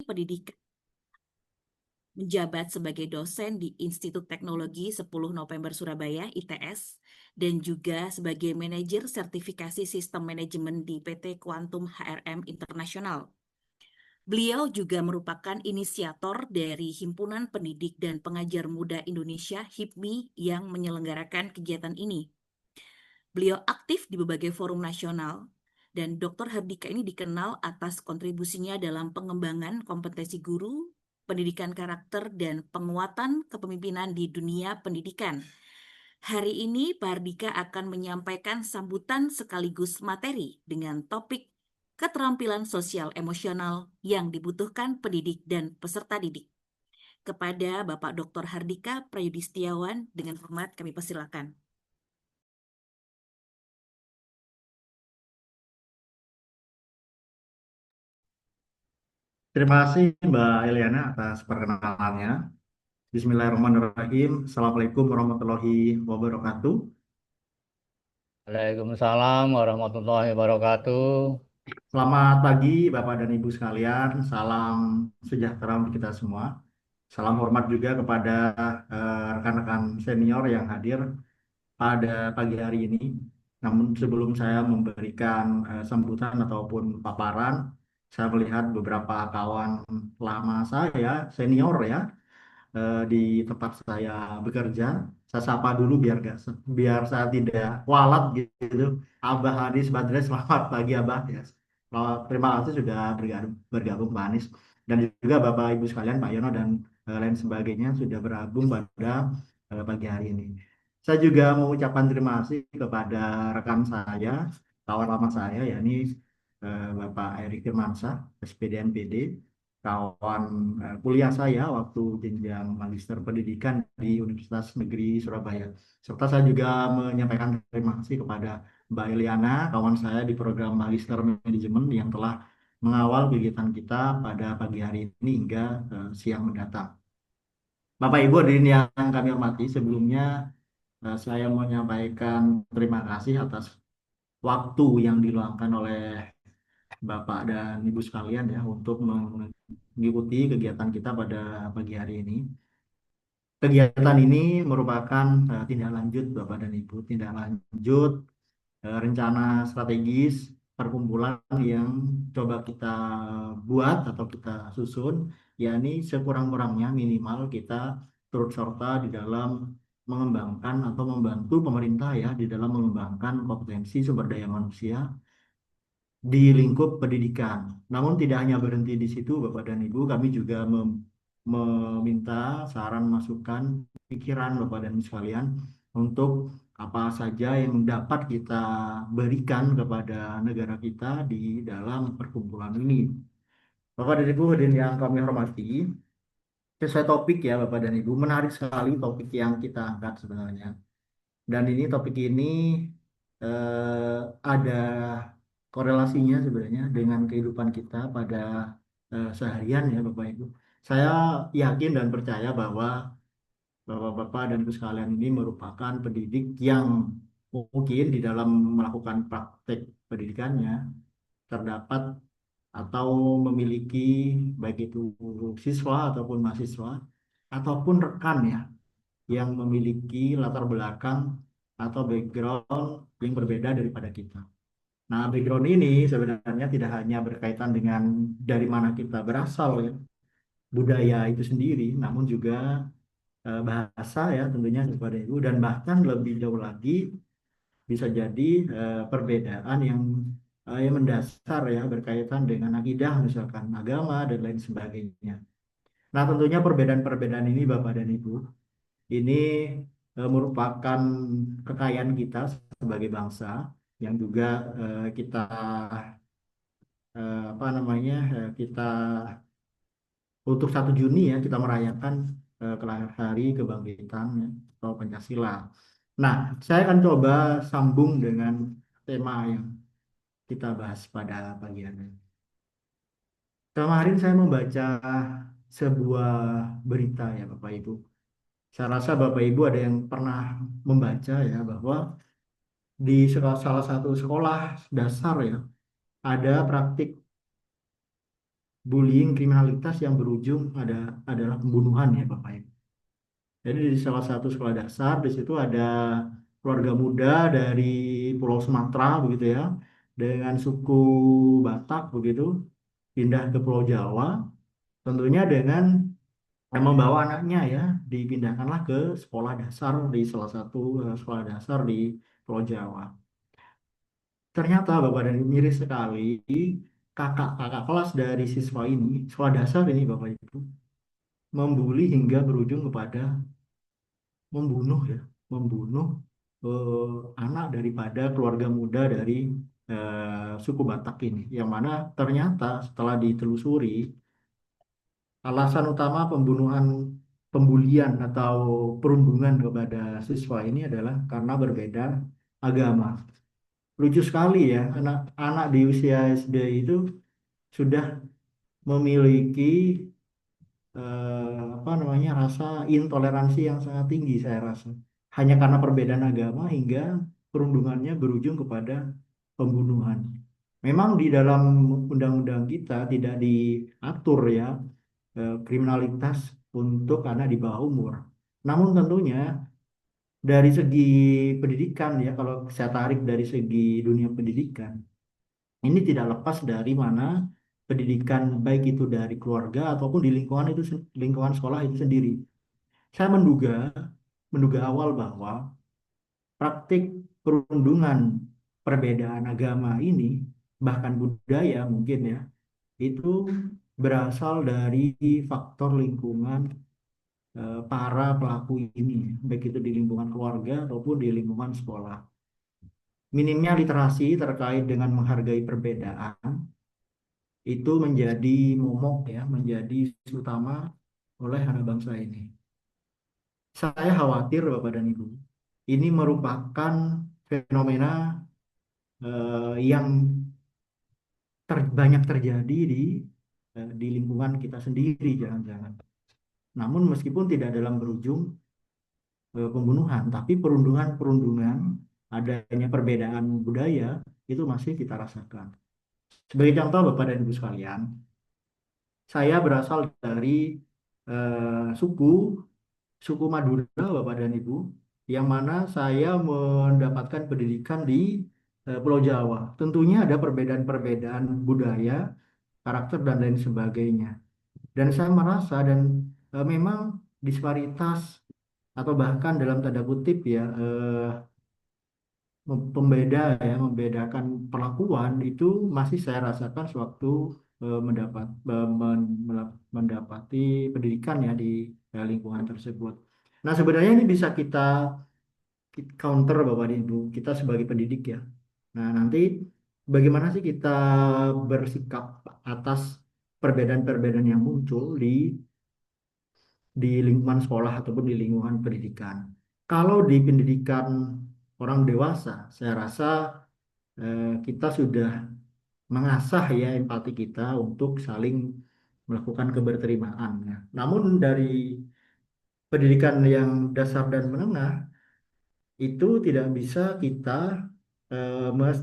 Pendidikan, menjabat sebagai dosen di Institut Teknologi 10 November Surabaya (ITS) dan juga sebagai manajer sertifikasi sistem manajemen di PT Quantum HRM Internasional. Beliau juga merupakan inisiator dari Himpunan Pendidik dan Pengajar Muda Indonesia (HIPMI) yang menyelenggarakan kegiatan ini. Beliau aktif di berbagai forum nasional, dan Dr. Hardika ini dikenal atas kontribusinya dalam pengembangan kompetensi guru, pendidikan karakter, dan penguatan kepemimpinan di dunia pendidikan. Hari ini Pak Hardika akan menyampaikan sambutan sekaligus materi dengan topik keterampilan sosial emosional yang dibutuhkan pendidik dan peserta didik. Kepada Bapak Dr. Hardika Prayudhistiawan, dengan hormat kami persilakan. Terima kasih Mbak Eliana atas perkenalannya. Bismillahirrahmanirrahim. Assalamualaikum warahmatullahi wabarakatuh. Waalaikumsalam warahmatullahi wabarakatuh. Selamat pagi Bapak dan Ibu sekalian. Salam sejahtera untuk kita semua. Salam hormat juga kepada rekan-rekan senior yang hadir pada pagi hari ini. Namun sebelum saya memberikan sambutan ataupun paparan, saya melihat beberapa kawan lama saya, senior ya, di tempat saya bekerja. Saya sapa dulu biar saya tidak walat gitu. Abah Hadis Badres, selamat pagi Abah ya. Terima kasih sudah bergabung Pak Anies dan juga Bapak Ibu sekalian Pak Yono dan lain sebagainya sudah bergabung pada pagi hari ini. Saya juga mau ucapkan terima kasih kepada rekan saya, kawan lama saya yakni Bapak Erik Firmansyah, SPD NPD, kawan kuliah saya waktu jenjang Magister Pendidikan di Universitas Negeri Surabaya. Serta saya juga menyampaikan terima kasih kepada Mbak Eliana, kawan saya di program Magister Manajemen yang telah mengawal kegiatan kita pada pagi hari ini hingga siang mendatang. Bapak Ibu hadirin yang kami hormati, sebelumnya saya mau menyampaikan terima kasih atas waktu yang diluangkan oleh Bapak dan Ibu sekalian ya untuk mengikuti kegiatan kita pada pagi hari ini. Kegiatan ini merupakan tindak lanjut Bapak dan Ibu, tindak lanjut rencana strategis perkumpulan yang coba kita buat atau kita susun, yakni sekurang-kurangnya minimal kita turut serta di dalam mengembangkan atau membantu pemerintah ya di dalam mengembangkan kompetensi sumber daya manusia di lingkup pendidikan. Namun tidak hanya berhenti di situ, Bapak dan Ibu, kami juga meminta saran, masukan, pikiran Bapak dan Ibu sekalian untuk apa saja yang dapat kita berikan kepada negara kita di dalam perkumpulan ini. Bapak dan Ibu hadirin yang kami hormati, sesuai topik ya Bapak dan Ibu, menarik sekali topik yang kita angkat sebenarnya. Dan ini topik ini ada korelasinya sebenarnya dengan kehidupan kita pada seharian ya Bapak Ibu. Saya yakin dan percaya bahwa Bapak-Bapak dan Ibu sekalian ini merupakan pendidik yang mungkin di dalam melakukan praktek pendidikannya terdapat atau memiliki baik itu siswa ataupun mahasiswa ataupun rekan ya yang memiliki latar belakang atau background yang berbeda daripada kita. Nah, background ini sebenarnya tidak hanya berkaitan dengan dari mana kita berasal ya, budaya itu sendiri, namun juga bahasa ya tentunya kepada Ibu dan bahkan lebih jauh lagi bisa jadi perbedaan yang mendasar ya berkaitan dengan akidah misalkan agama dan lain sebagainya. Nah, tentunya perbedaan-perbedaan ini Bapak dan Ibu ini merupakan kekayaan kita sebagai bangsa yang juga kita apa namanya kita untuk 1 Juni ya kita merayakan hari kebangkitan ya, atau Pancasila. Nah, saya akan coba sambung dengan tema yang kita bahas pada pagi hari ini. Kemarin saya membaca sebuah berita ya Bapak Ibu. Saya rasa Bapak Ibu ada yang pernah membaca ya bahwa di salah satu sekolah dasar ya ada praktik bullying, kriminalitas yang berujung adalah pembunuhan ya Bapak Ibu. Jadi di salah satu sekolah dasar di situ ada keluarga muda dari Pulau Sumatera begitu ya, dengan suku Batak begitu, pindah ke Pulau Jawa, tentunya dengan membawa anaknya ya, dipindahkanlah ke sekolah dasar di salah satu sekolah dasar di Pulau Jawa. Ternyata Bapak dan Ibu miris sekali, kakak-kakak kelas dari siswa ini, sekolah dasar ini Bapak Ibu, membuli hingga berujung kepada membunuh ya, membunuh anak daripada keluarga muda dari suku Batak ini, yang mana ternyata setelah ditelusuri alasan utama pembulian atau perundungan kepada siswa ini adalah karena berbeda agama. Lucu sekali ya, anak-anak di usia SD itu sudah memiliki apa namanya rasa intoleransi yang sangat tinggi saya rasa. Hanya karena perbedaan agama hingga perundungannya berujung kepada pembunuhan. Memang di dalam undang-undang kita tidak diatur ya kriminalitas untuk anak di bawah umur. Namun tentunya dari segi pendidikan ya, kalau saya tarik dari segi dunia pendidikan, ini tidak lepas dari mana pendidikan baik itu dari keluarga ataupun di lingkungan itu lingkungan sekolah itu sendiri. Saya menduga awal bahwa praktik perundungan perbedaan agama ini bahkan budaya mungkin ya itu berasal dari faktor lingkungan para pelaku ini, baik itu di lingkungan keluarga ataupun di lingkungan sekolah. Minimnya literasi terkait dengan menghargai perbedaan itu menjadi momok ya, menjadi isu utama oleh anak bangsa ini. Saya khawatir Bapak dan Ibu, ini merupakan fenomena yang banyak terjadi di lingkungan kita sendiri, jangan-jangan. Namun meskipun tidak dalam berujung pembunuhan, tapi perundungan-perundungan, adanya perbedaan budaya itu masih kita rasakan. Sebagai contoh Bapak dan Ibu sekalian, saya berasal dari suku suku Madura Bapak dan Ibu, yang mana saya mendapatkan pendidikan di Pulau Jawa. Tentunya ada perbedaan-perbedaan budaya, karakter dan lain sebagainya. Dan saya merasa dan memang disparitas atau bahkan dalam tanda kutip ya pembeda ya membedakan perlakuan itu masih saya rasakan sewaktu mendapati pendidikan ya di lingkungan tersebut. Nah sebenarnya ini bisa kita counter Bapak dan Ibu kita sebagai pendidik ya. Nah nanti bagaimana sih kita bersikap atas perbedaan-perbedaan yang muncul di lingkungan sekolah ataupun di lingkungan pendidikan. Kalau di pendidikan orang dewasa, saya rasa kita sudah mengasah ya empati kita untuk saling melakukan keberterimaan. Ya. Namun dari pendidikan yang dasar dan menengah itu tidak bisa kita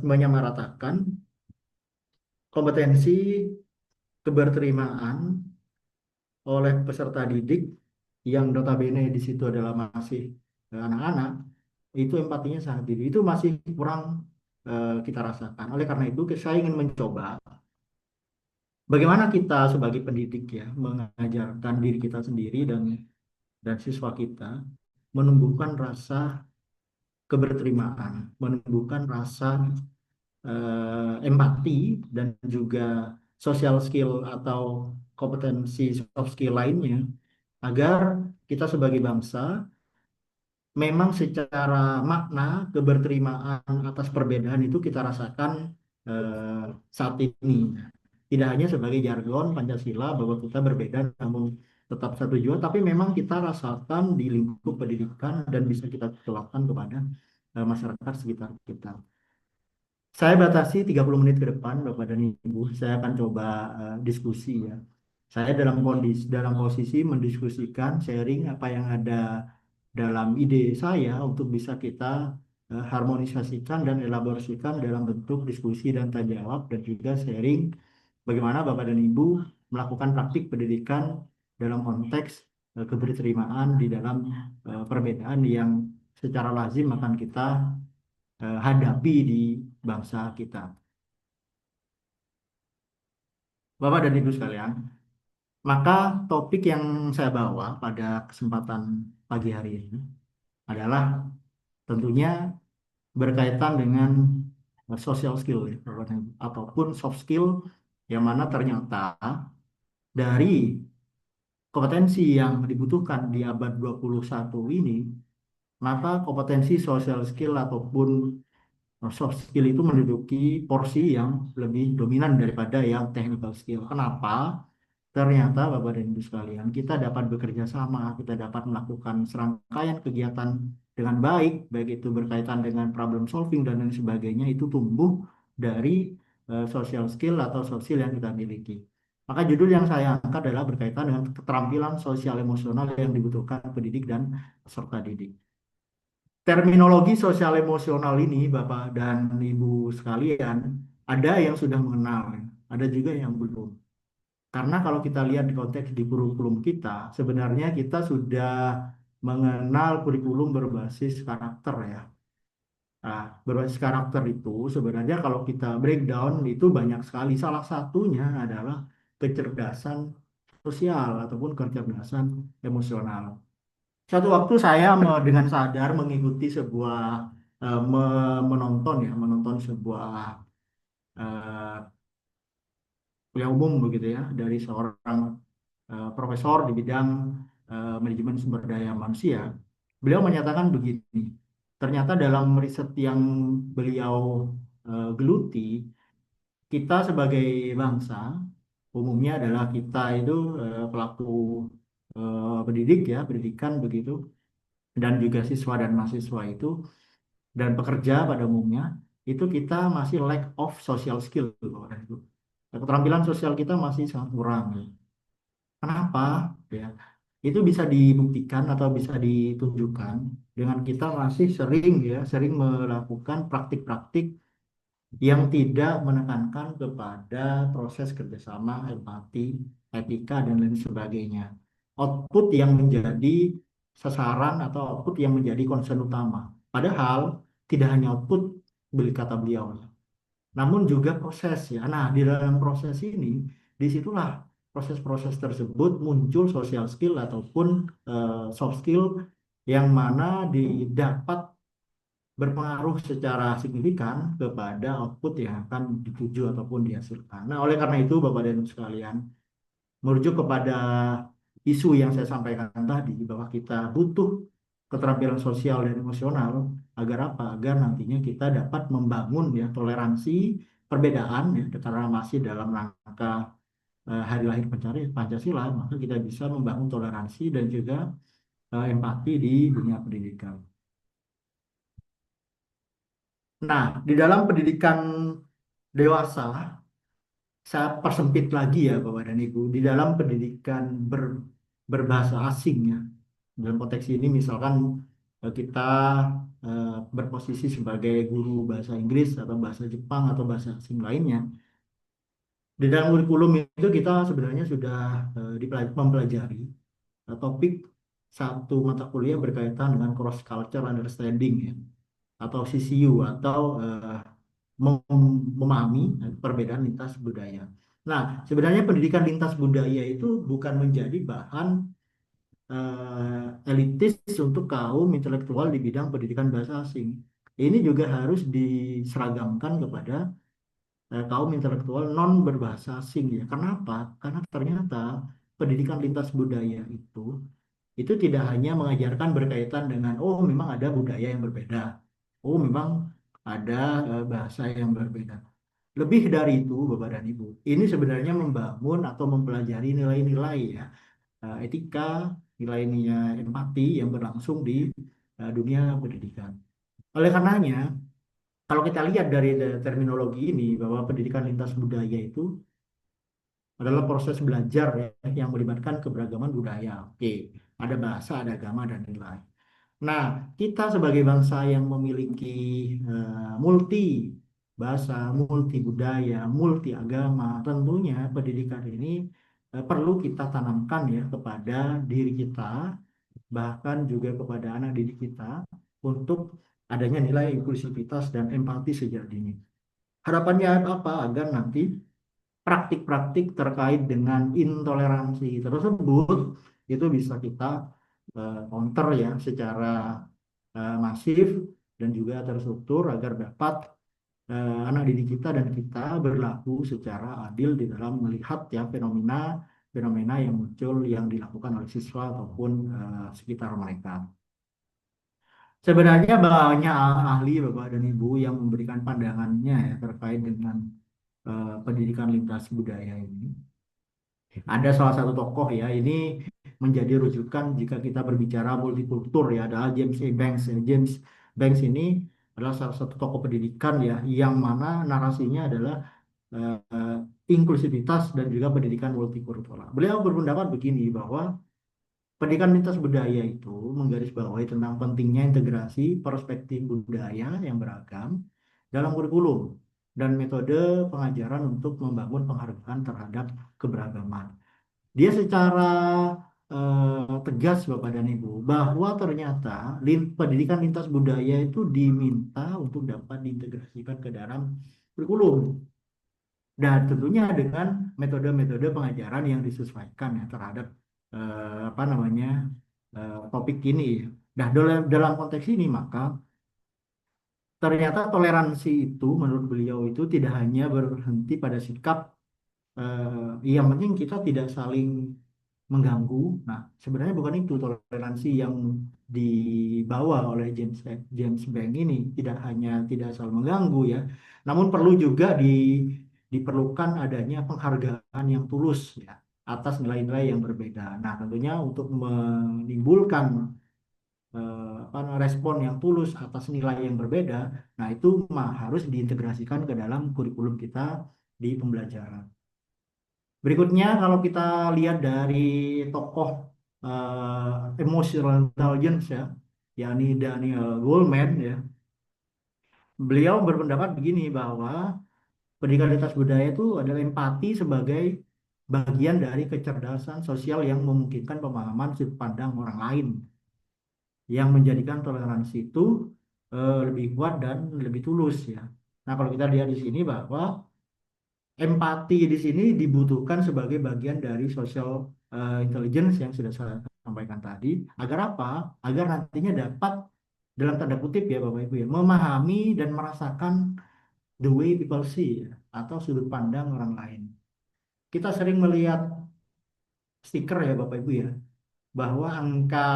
menyamaratakan kompetensi keberterimaan oleh peserta didik yang notabene di situ adalah masih anak-anak, itu empatinya sangat tinggi. Itu masih kurang kita rasakan. Oleh karena itu, saya ingin mencoba bagaimana kita sebagai pendidik ya mengajarkan diri kita sendiri dan siswa kita menumbuhkan rasa keberterimaan, menumbuhkan rasa empati dan juga social skill atau kompetensi soft skill lainnya agar kita sebagai bangsa memang secara makna keberterimaan atas perbedaan itu kita rasakan saat ini. Tidak hanya sebagai jargon Pancasila bahwa kita berbeda namun tetap satu jua, tapi memang kita rasakan di lingkup pendidikan dan bisa kita tularkan kepada masyarakat sekitar kita. Saya batasi 30 menit ke depan, Bapak dan Ibu. Saya akan coba diskusi ya. Saya dalam posisi mendiskusikan, sharing apa yang ada dalam ide saya untuk bisa kita harmonisasikan dan elaborasikan dalam bentuk diskusi dan tanya jawab dan juga sharing bagaimana Bapak dan Ibu melakukan praktik pendidikan dalam konteks keberterimaan di dalam perbedaan yang secara lazim akan kita hadapi di bangsa kita. Bapak dan Ibu sekalian, maka topik yang saya bawa pada kesempatan pagi hari ini adalah tentunya berkaitan dengan social skill ya, ataupun soft skill yang mana ternyata dari kompetensi yang dibutuhkan di abad 21 ini, maka kompetensi social skill ataupun soft skill itu menduduki porsi yang lebih dominan daripada yang technical skill. Kenapa? Ternyata Bapak dan Ibu sekalian, kita dapat bekerja sama, kita dapat melakukan serangkaian kegiatan dengan baik, baik itu berkaitan dengan problem solving dan lain sebagainya, itu tumbuh dari social skill atau soft skill yang kita miliki. Maka judul yang saya angkat adalah berkaitan dengan keterampilan sosial emosional yang dibutuhkan pendidik dan peserta didik. Terminologi sosial emosional ini, Bapak dan Ibu sekalian, ada yang sudah mengenal, ada juga yang belum. Karena kalau kita lihat di konteks di kurikulum kita, sebenarnya kita sudah mengenal kurikulum berbasis karakter ya. Nah, berbasis karakter itu sebenarnya kalau kita breakdown itu banyak sekali. Salah satunya adalah kecerdasan sosial ataupun kecerdasan emosional. Suatu waktu saya dengan sadar mengikuti sebuah menonton sebuah eh, kuliah umum begitu ya dari seorang profesor di bidang manajemen sumber daya manusia. Beliau menyatakan begini, ternyata dalam riset yang beliau geluti, kita sebagai bangsa umumnya adalah kita itu pelaku pendidik ya, pendidikan begitu, dan juga siswa dan mahasiswa itu dan pekerja pada umumnya itu kita masih lack of social skill, Bapak Ibu. Keterampilan sosial kita masih sangat kurang. Kenapa? Ya, itu bisa dibuktikan atau bisa ditunjukkan dengan kita masih sering melakukan praktik-praktik yang tidak menekankan kepada proses kerjasama, empati, etika, dan lain sebagainya. Output yang menjadi sasaran atau output yang menjadi concern utama. Padahal tidak hanya output, beli kata beliau, namun juga proses ya. Nah, di dalam proses ini, disitulah proses-proses tersebut muncul social skill ataupun soft skill yang mana didapat berpengaruh secara signifikan kepada output yang akan dituju ataupun dihasilkan. Nah, oleh karena itu, Bapak dan Ibu sekalian, merujuk kepada isu yang saya sampaikan tadi, bahwa kita butuh keterampilan sosial dan emosional, agar apa? Agar nantinya kita dapat membangun ya toleransi perbedaan ya, karena masih dalam rangka hari lahir Pancasila, maka kita bisa membangun toleransi dan juga empati di dunia pendidikan. Nah, di dalam pendidikan dewasa, saya persempit lagi ya Bapak dan Ibu, di dalam pendidikan berbahasa asing ya. Dalam konteks ini misalkan kita eh, berposisi sebagai guru bahasa Inggris atau bahasa Jepang atau bahasa asing lainnya. Di dalam kurikulum itu kita sebenarnya sudah mempelajari topik satu mata kuliah berkaitan dengan cross culture understanding ya, atau CCU atau memahami perbedaan lintas budaya. Nah, sebenarnya pendidikan lintas budaya itu bukan menjadi bahan elitis untuk kaum intelektual di bidang pendidikan bahasa asing. Ini juga harus diseragamkan kepada kaum intelektual non berbahasa asing ya. Kenapa? Karena ternyata pendidikan lintas budaya itu tidak hanya mengajarkan berkaitan dengan oh memang ada budaya yang berbeda. Oh memang ada bahasa yang berbeda. Lebih dari itu, Bapak dan Ibu, ini sebenarnya membangun atau mempelajari nilai-nilai ya, etika, nilai-nilai empati yang berlangsung di dunia pendidikan. Oleh karenanya, kalau kita lihat dari terminologi ini bahwa pendidikan lintas budaya itu adalah proses belajar ya, yang melibatkan keberagaman budaya. Oke, ada bahasa, ada agama, dan nilai. Nah, kita sebagai bangsa yang memiliki multi bahasa, multi budaya, multi agama, tentunya pendidikan ini perlu kita tanamkan ya kepada diri kita, bahkan juga kepada anak didik kita untuk adanya nilai inklusivitas dan empati sejak dini. Harapannya apa? Agar nanti praktik-praktik terkait dengan intoleransi tersebut itu bisa kita counter ya secara masif dan juga terstruktur agar dapat anak didik kita dan kita berlaku secara adil di dalam melihat ya fenomena yang muncul yang dilakukan oleh siswa ataupun sekitar mereka. Sebenarnya banyak ahli Bapak dan Ibu yang memberikan pandangannya ya terkait dengan pendidikan lintas budaya ini. Ada salah satu tokoh ya, ini menjadi rujukan jika kita berbicara multikultur ya, adalah James A. Banks. Ya. James Banks ini adalah salah satu tokoh pendidikan ya, yang mana narasinya adalah eh, inklusivitas dan juga pendidikan multikultural. Beliau berpendapat begini bahwa pendidikan lintas budaya itu menggarisbawahi tentang pentingnya integrasi perspektif budaya yang beragam dalam kurikulum dan metode pengajaran untuk membangun penghargaan terhadap keberagaman. Dia secara tegas Bapak dan Ibu bahwa ternyata pendidikan lintas budaya itu diminta untuk dapat diintegrasikan ke dalam kurikulum dan tentunya dengan metode-metode pengajaran yang disesuaikan ya terhadap apa namanya topik ini. Nah, dalam konteks ini maka ternyata toleransi itu menurut beliau itu tidak hanya berhenti pada sikap yang penting kita tidak saling mengganggu. Nah, sebenarnya bukan itu toleransi yang dibawa oleh James Bank ini tidak hanya tidak saling mengganggu ya, namun perlu juga diperlukan adanya penghargaan yang tulus ya atas nilai-nilai yang berbeda. Nah, tentunya untuk menimbulkan respon yang tulus atas nilai yang berbeda, nah itu harus diintegrasikan ke dalam kurikulum kita di pembelajaran. Berikutnya kalau kita lihat dari tokoh emotional intelligence ya, yakni Daniel Goleman ya, beliau berpendapat begini bahwa pendidikan lintas budaya itu adalah empati sebagai bagian dari kecerdasan sosial yang memungkinkan pemahaman sudut pandang orang lain, yang menjadikan toleransi itu lebih kuat dan lebih tulus ya. Nah kalau kita lihat di sini bahwa empati di sini dibutuhkan sebagai bagian dari social intelligence yang sudah saya sampaikan tadi. Agar apa? Agar nantinya dapat dalam tanda kutip ya Bapak Ibu ya, memahami dan merasakan the way people see ya, atau sudut pandang orang lain. Kita sering melihat stiker ya Bapak Ibu ya, bahwa angka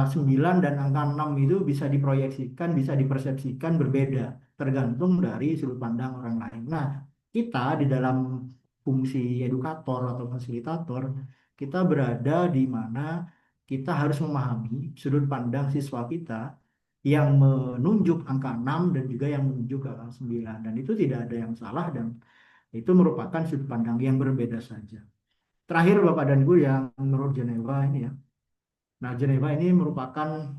9 dan angka 6 itu bisa diproyeksikan, bisa dipersepsikan berbeda, tergantung dari sudut pandang orang lain. Nah, kita di dalam fungsi edukator atau fasilitator, kita berada di mana kita harus memahami sudut pandang siswa kita yang menunjuk angka 6 dan juga yang menunjuk angka 9. Dan itu tidak ada yang salah dan itu merupakan sudut pandang yang berbeda saja. Terakhir Bapak dan Ibu yang menurut Geneva ini ya, nah, Geneva ini merupakan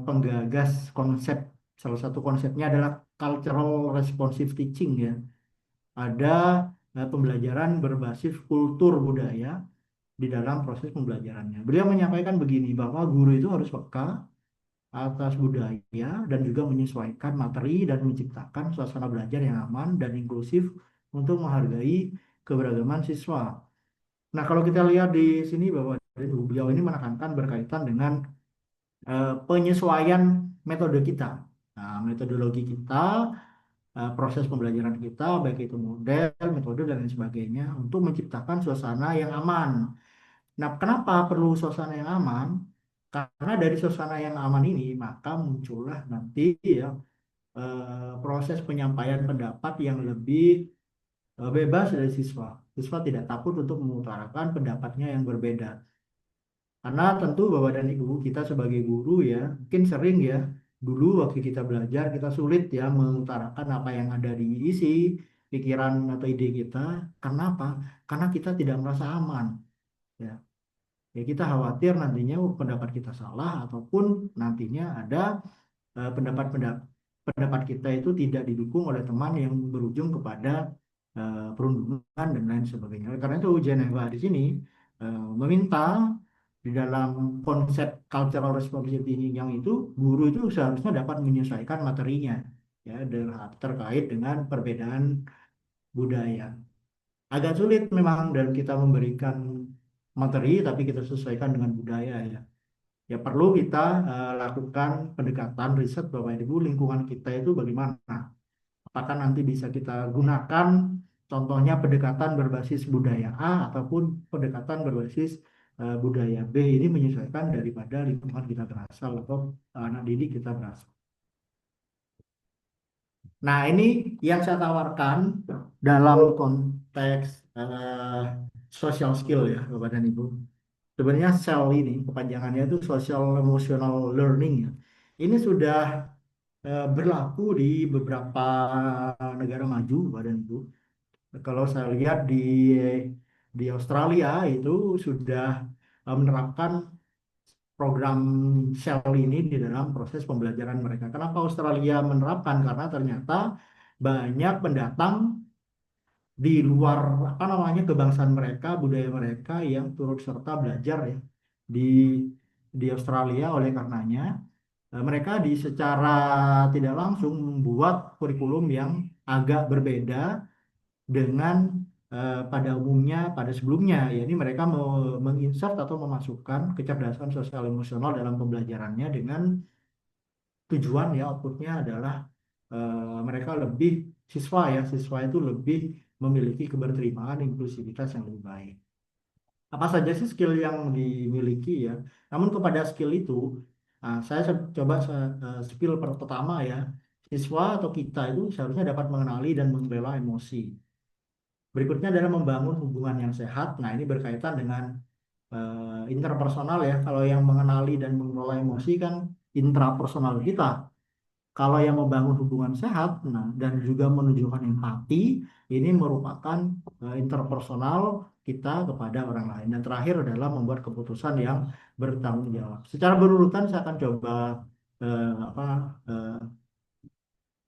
penggagas konsep, salah satu konsepnya adalah cultural responsive teaching ya. Ada pembelajaran berbasis kultur budaya di dalam proses pembelajarannya. Beliau menyampaikan begini bahwa guru itu harus peka atas budaya dan juga menyesuaikan materi dan menciptakan suasana belajar yang aman dan inklusif untuk menghargai keberagaman siswa. Nah, kalau kita lihat di sini bahwa beliau ini menekankan berkaitan dengan penyesuaian metode kita, nah, metodologi kita, proses pembelajaran kita, baik itu model, metode, dan lain sebagainya, untuk menciptakan suasana yang aman. Nah, kenapa perlu suasana yang aman? Karena dari suasana yang aman ini, maka muncullah nanti ya proses penyampaian pendapat yang lebih bebas dari siswa. Siswa tidak takut untuk mengutarakan pendapatnya yang berbeda. Karena tentu Bapak dan Ibu kita sebagai guru ya, mungkin sering ya, dulu waktu kita belajar kita sulit ya mengutarakan apa yang ada di isi pikiran atau ide kita. Karena apa? Karena kita tidak merasa aman. Ya, ya kita khawatir nantinya pendapat kita salah ataupun nantinya ada pendapat-pendapat kita itu tidak didukung oleh teman yang berujung kepada perundungan dan lain sebagainya. Oleh karena itu Geneva di sini meminta di dalam konsep cultural responsibility yang itu guru itu seharusnya dapat menyesuaikan materinya ya terkait dengan perbedaan budaya. Agak sulit memang dalam kita memberikan materi tapi kita sesuaikan dengan budaya ya. Ya perlu kita lakukan pendekatan riset bahwa Ibu lingkungan kita itu bagaimana. Apakah nanti bisa kita gunakan contohnya pendekatan berbasis budaya A ataupun pendekatan berbasis budaya B ini menyesuaikan daripada lingkungan kita berasal atau anak didik kita berasal. Nah, ini yang saya tawarkan dalam konteks social skill ya, Bapak dan Ibu. Sebenarnya SEL ini, kepanjangannya itu Social Emotional Learning ya. Ini sudah berlaku di beberapa negara maju, Bapak dan Ibu. Kalau saya lihat di Australia itu sudah menerapkan program Shell ini di dalam proses pembelajaran mereka. Kenapa Australia menerapkan? Karena ternyata banyak pendatang di luar apa namanya kebangsaan mereka, budaya mereka yang turut serta belajar ya di Australia. Oleh karenanya mereka secara tidak langsung membuat kurikulum yang agak berbeda dengan pada umumnya pada sebelumnya, yakni mereka menginsert atau memasukkan kecerdasan sosial emosional dalam pembelajarannya dengan tujuan ya outputnya adalah mereka lebih siswa itu lebih memiliki keberterimaan inklusivitas yang lebih baik. Apa saja sih skill yang dimiliki ya? Namun kepada skill itu, saya coba skill pertama ya, siswa atau kita itu seharusnya dapat mengenali dan mengelola emosi. Berikutnya adalah membangun hubungan yang sehat. Nah, ini berkaitan dengan interpersonal ya. Kalau yang mengenali dan mengelola emosi kan intrapersonal kita. Kalau yang membangun hubungan sehat, nah, dan juga menunjukkan empati, ini merupakan interpersonal kita kepada orang lain. Dan terakhir adalah membuat keputusan yang bertanggung jawab. Secara berurutan saya akan coba apa,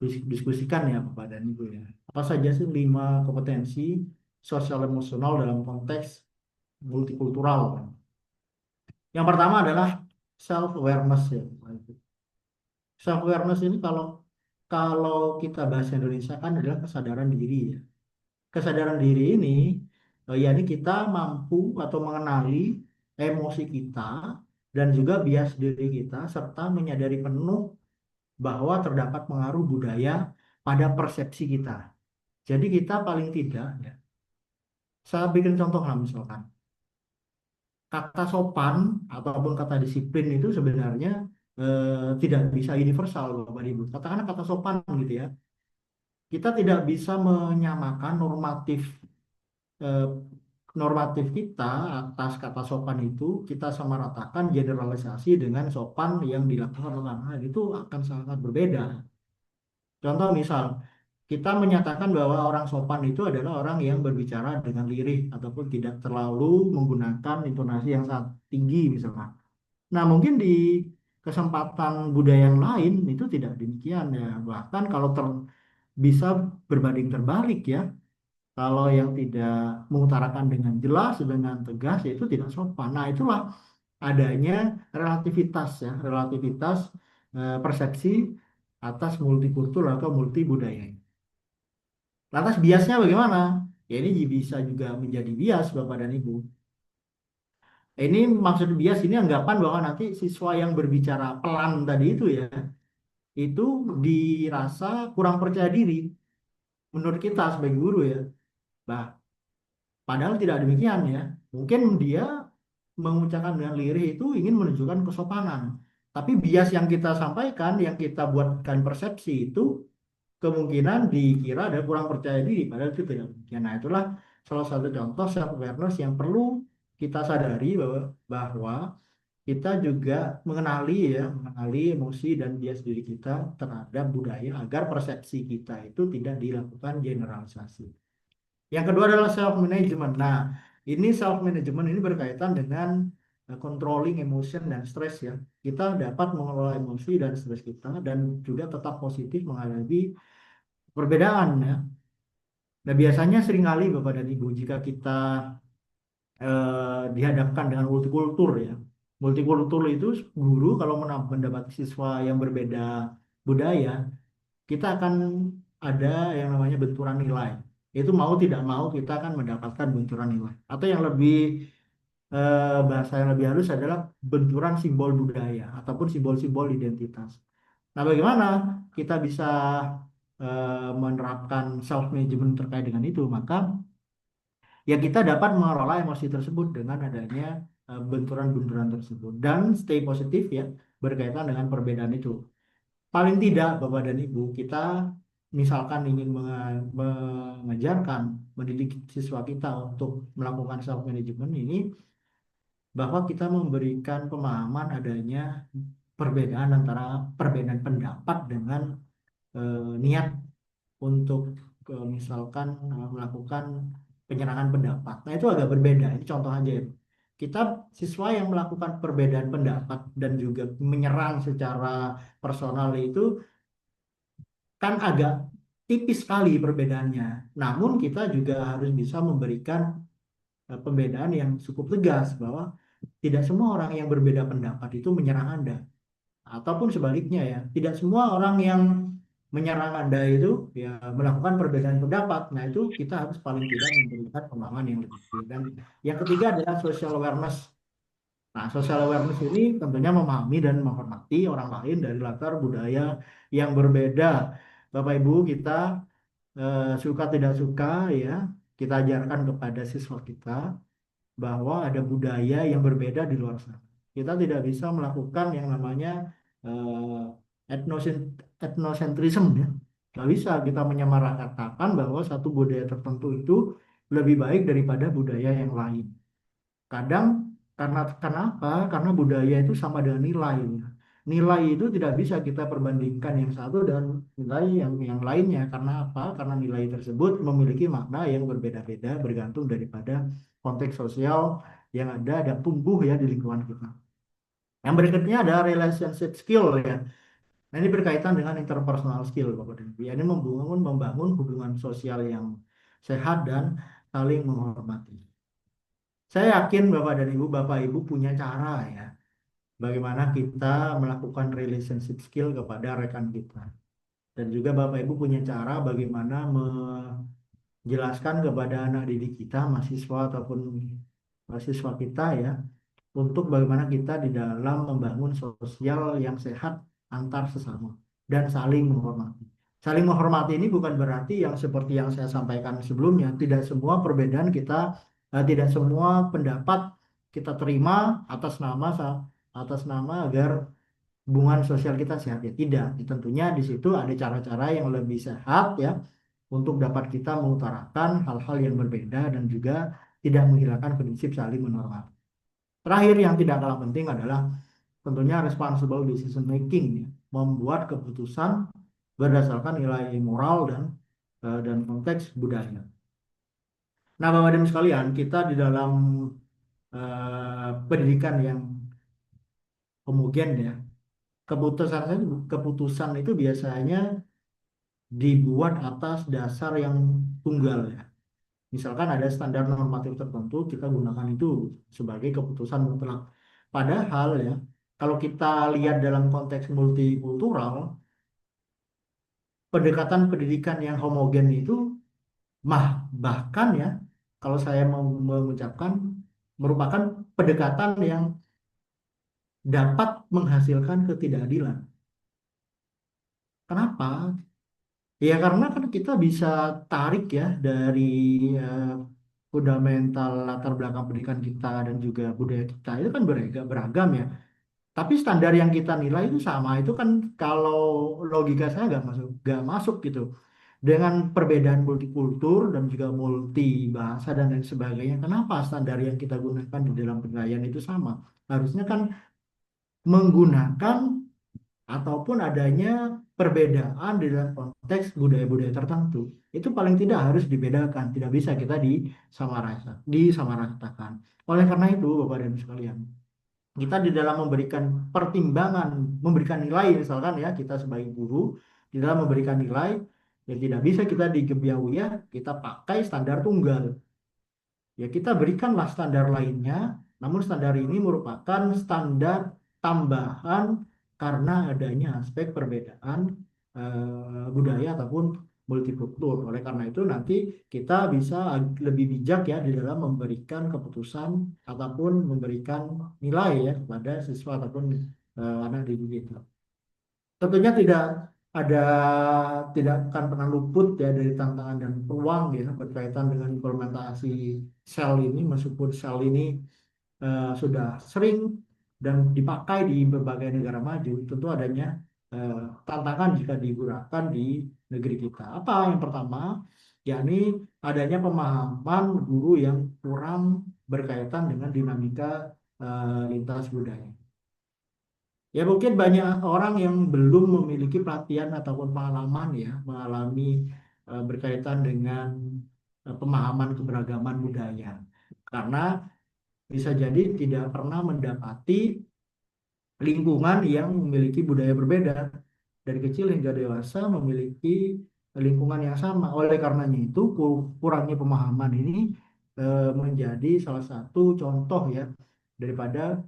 diskusikan ya Bapak dan Ibu ya. Apa saja sih 5 kompetensi sosial emosional dalam konteks multikultural? Yang pertama adalah self awareness ya. Self awareness ini kalau kalau kita bahasa Indonesia kan adalah kesadaran diri ya. Kesadaran diri ini yakni kita mampu atau mengenali emosi kita dan juga bias diri kita serta menyadari penuh bahwa terdapat pengaruh budaya pada persepsi kita. Jadi kita paling tidak ya, saya bikin contoh lah misalkan kata sopan ataupun kata disiplin itu sebenarnya tidak bisa universal Bapak Ibu. Katakanlah kata sopan gitu ya. Kita tidak bisa menyamakan eh, normatif kita atas kata sopan itu kita samaratakan generalisasi dengan sopan yang dilakukan orang lain itu akan sangat berbeda. Contoh misal, kita menyatakan bahwa orang sopan itu adalah orang yang berbicara dengan lirih ataupun tidak terlalu menggunakan intonasi yang sangat tinggi misalnya. Nah, mungkin di kesempatan budaya yang lain itu tidak demikian ya. Bahkan kalau bisa berbanding terbalik ya. Kalau yang tidak mengutarakan dengan jelas, dengan tegas, itu tidak sopan. Nah, itulah adanya relativitas ya, relativitas persepsi atas multikultur atau multi budaya. Lantas biasnya bagaimana? Ya ini bisa juga menjadi bias Bapak dan Ibu. Ini maksud bias ini anggapan bahwa nanti siswa yang berbicara pelan tadi itu ya, itu dirasa kurang percaya diri menurut kita sebagai guru ya. Bah, padahal tidak demikian ya. Mungkin dia mengucapkan dengan lirih itu ingin menunjukkan kesopanan. Tapi bias yang kita sampaikan, yang kita buatkan persepsi itu kemungkinan dikira ada kurang percaya diri, padahal itu tidak demikian. Nah, itulah salah satu contoh self awareness yang perlu kita sadari bahwa kita juga mengenali emosi dan bias diri kita terhadap budaya agar persepsi kita itu tidak dilakukan generalisasi. Yang kedua adalah self management. Nah, ini self management ini berkaitan dengan controlling emotion dan stres ya. Kita dapat mengelola emosi dan stres kita dan juga tetap positif menghadapi perbedaan ya. Nah, biasanya seringkali Bapak dan Ibu jika kita dihadapkan dengan multikultur ya. Multikultur itu guru kalau mendapat siswa yang berbeda budaya, kita akan ada yang namanya benturan nilai. Itu mau tidak mau kita akan mendapatkan benturan nilai. Atau yang lebih bahasa yang lebih halus adalah benturan simbol budaya ataupun simbol-simbol identitas. Nah, bagaimana kita bisa menerapkan self management terkait dengan itu? Maka ya kita dapat mengelola emosi tersebut dengan adanya benturan-benturan tersebut dan stay positif ya berkaitan dengan perbedaan itu. Paling tidak Bapak dan Ibu kita misalkan ingin mengajarkan mendidik siswa kita untuk melakukan self management ini bahwa kita memberikan pemahaman adanya perbedaan antara perbedaan pendapat dengan niat untuk misalkan melakukan penyerangan pendapat. Nah, itu agak berbeda. Ini contoh aja ya. Kita siswa yang melakukan perbedaan pendapat dan juga menyerang secara personal itu kan agak tipis sekali perbedaannya. Namun kita juga harus bisa memberikan pembedaan yang cukup tegas bahwa tidak semua orang yang berbeda pendapat itu menyerang Anda. Ataupun sebaliknya ya, tidak semua orang yang menyerang Anda itu ya melakukan perbedaan pendapat. Nah, itu kita harus paling tidak memberikan pemahaman yang lebih clear. Dan yang ketiga adalah social awareness. Nah, social awareness ini tentunya memahami dan menghormati orang lain dari latar budaya yang berbeda. Bapak Ibu, kita suka tidak suka ya, kita ajarkan kepada siswa kita bahwa ada budaya yang berbeda di luar sana. Kita tidak bisa melakukan yang namanya etnosentrism ya. Nggak bisa kita menyamaratakan bahwa satu budaya tertentu itu lebih baik daripada budaya yang lain. Kadang karena kenapa? Karena budaya itu sama dengan nilai. Nilai itu tidak bisa kita perbandingkan yang satu dan nilai yang lainnya. Karena apa? Karena nilai tersebut memiliki makna yang berbeda-beda bergantung daripada konteks sosial yang ada dan tumbuh ya di lingkungan kita. Yang berikutnya ada relationship skill ya. Nah, ini berkaitan dengan interpersonal skill Bapak dan Ibu. Ini membangun hubungan sosial yang sehat dan saling menghormati. Saya yakin Bapak Ibu punya cara ya. Bagaimana kita melakukan relationship skill kepada rekan kita. Dan juga Bapak Ibu punya cara bagaimana menjelaskan kepada anak didik kita, mahasiswa ataupun mahasiswa kita ya, untuk bagaimana kita di dalam membangun sosial yang sehat antar sesama dan saling menghormati. Saling menghormati ini bukan berarti yang seperti yang saya sampaikan sebelumnya, tidak semua perbedaan kita, tidak semua pendapat kita terima atas nama agar hubungan sosial kita sehat ya tidak. Tentunya di situ ada cara-cara yang lebih sehat ya untuk dapat kita mengutarakan hal-hal yang berbeda dan juga tidak menghilangkan prinsip saling menghormati. Terakhir yang tidak kalah penting adalah tentunya responsible decision making ya, membuat keputusan berdasarkan nilai moral dan konteks budaya. Nah, Bapak dan sekalian, kita di dalam pendidikan yang homogen ya, keputusan itu biasanya dibuat atas dasar yang tunggal ya. Misalkan ada standar normatif tertentu, kita gunakan itu sebagai keputusan mutlak. Padahal ya, kalau kita lihat dalam konteks multikultural, pendekatan pendidikan yang homogen itu bahkan ya, kalau saya mau mengucapkan, merupakan pendekatan yang dapat menghasilkan ketidakadilan. Kenapa? Ya karena kan kita bisa tarik ya dari eh, fundamental latar belakang pendidikan kita dan juga budaya kita itu kan beragam ya. Tapi standar yang kita nilai itu sama itu kan kalau logika saya nggak masuk gitu. Dengan perbedaan multikultur dan juga multi bahasa dan lain sebagainya, kenapa standar yang kita gunakan di dalam penilaian itu sama? Harusnya kan menggunakan ataupun adanya perbedaan di dalam konteks budaya-budaya tertentu. Itu paling tidak harus dibedakan, tidak bisa kita disamaratakan. Oleh karena itu, Bapak dan Ibu sekalian, kita di dalam memberikan pertimbangan, memberikan nilai misalkan ya, kita sebagai guru di dalam memberikan nilai Ya tidak bisa kita di Gebiawiya kita pakai standar tunggal. Ya kita berikanlah standar lainnya, namun standar ini merupakan standar tambahan karena adanya aspek perbedaan budaya ataupun multikultur. Oleh karena itu nanti kita bisa lebih bijak ya di dalam memberikan keputusan ataupun memberikan nilai ya kepada siswa ataupun anak didik kita. Tentunya ada tidak akan pernah luput ya dari tantangan dan peluang ya berkaitan dengan implementasi sel ini, meskipun sel ini sudah sering dan dipakai di berbagai negara maju. Tentu adanya eh, tantangan jika digunakan di negeri kita. Apa yang pertama, yakni adanya pemahaman guru yang kurang berkaitan dengan dinamika lintas budaya. Ya mungkin banyak orang yang belum memiliki pelatihan ataupun pengalaman ya mengalami berkaitan dengan pemahaman keberagaman budaya. Karena bisa jadi tidak pernah mendapati lingkungan yang memiliki budaya berbeda. Dari kecil hingga dewasa memiliki lingkungan yang sama. Oleh karenanya itu kurangnya pemahaman ini menjadi salah satu contoh ya daripada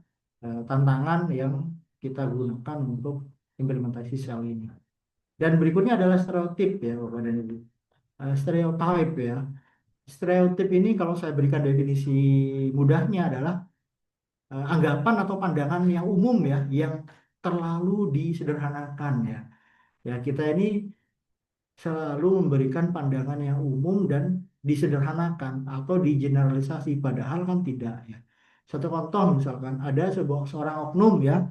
tantangan yang kita gunakan untuk implementasi sel ini. Dan berikutnya adalah stereotip ya Bapak dan Ibu. Stereotip ya. Stereotip ini kalau saya berikan definisi mudahnya adalah anggapan atau pandangan yang umum ya, yang terlalu disederhanakan ya. Ya kita ini selalu memberikan pandangan yang umum dan disederhanakan atau digeneralisasi, padahal kan tidak ya. Satu contoh misalkan ada seorang oknum ya,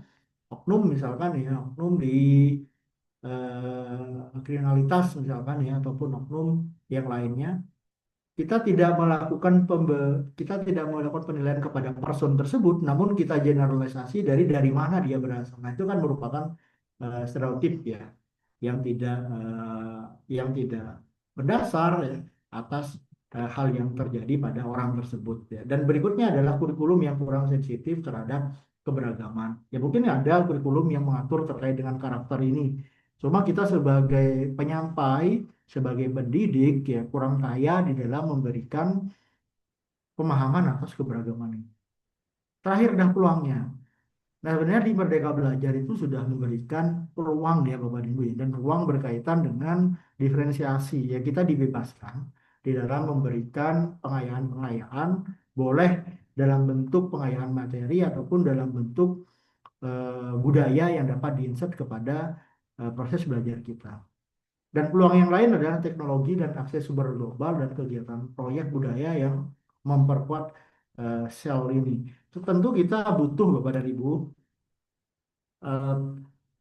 oknum misalkan ya, oknum di kriminalitas misalkan ya, ataupun oknum yang lainnya. Kita tidak melakukan penilaian kepada person tersebut, namun kita generalisasi dari mana dia berasal. Nah, itu kan merupakan stereotip ya, yang tidak berdasar ya, atas hal yang terjadi pada orang tersebut ya. Dan berikutnya adalah kurikulum yang kurang sensitif terhadap keberagaman. Ya mungkin ada kurikulum yang mengatur terkait dengan karakter ini. Cuma kita sebagai penyampai, sebagai pendidik ya kurang kaya di dalam memberikan pemahaman atas keberagaman ini. Terakhir adalah peluangnya. Nah, sebenarnya di Merdeka Belajar itu sudah memberikan peluang ya Bapak dan Ibu ya, dan peluang berkaitan dengan diferensiasi ya, kita dibebaskan di dalam memberikan pengayaan-pengayaan, boleh dalam bentuk pengayaan materi ataupun dalam bentuk budaya yang dapat diinsert kepada proses belajar kita. Dan peluang yang lain adalah teknologi dan akses sumber global dan kegiatan proyek budaya yang memperkuat sel ini. Tentu kita butuh Bapak dan Ibu eh,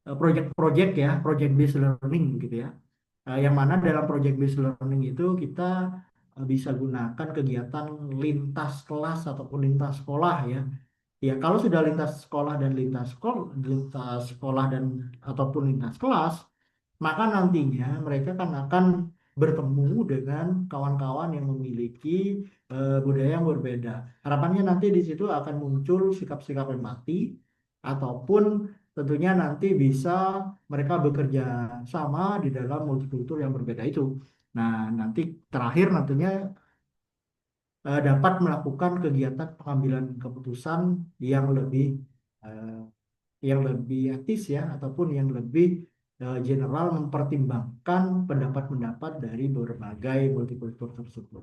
proyek-proyek ya, project based learning gitu ya. Yang mana dalam project based learning itu kita bisa gunakan kegiatan lintas kelas ataupun lintas sekolah ya. Ya, kalau sudah lintas sekolah dan ataupun lintas kelas, maka nantinya mereka kan akan bertemu dengan kawan-kawan yang memiliki budaya yang berbeda. Harapannya nanti di situ akan muncul sikap-sikap empati ataupun tentunya nanti bisa mereka bekerja sama di dalam multikultur yang berbeda itu. Nah, nanti terakhir nantinya dapat melakukan kegiatan pengambilan keputusan yang lebih eh, etis ya ataupun yang lebih general mempertimbangkan pendapat-pendapat dari berbagai multikultur tersebut.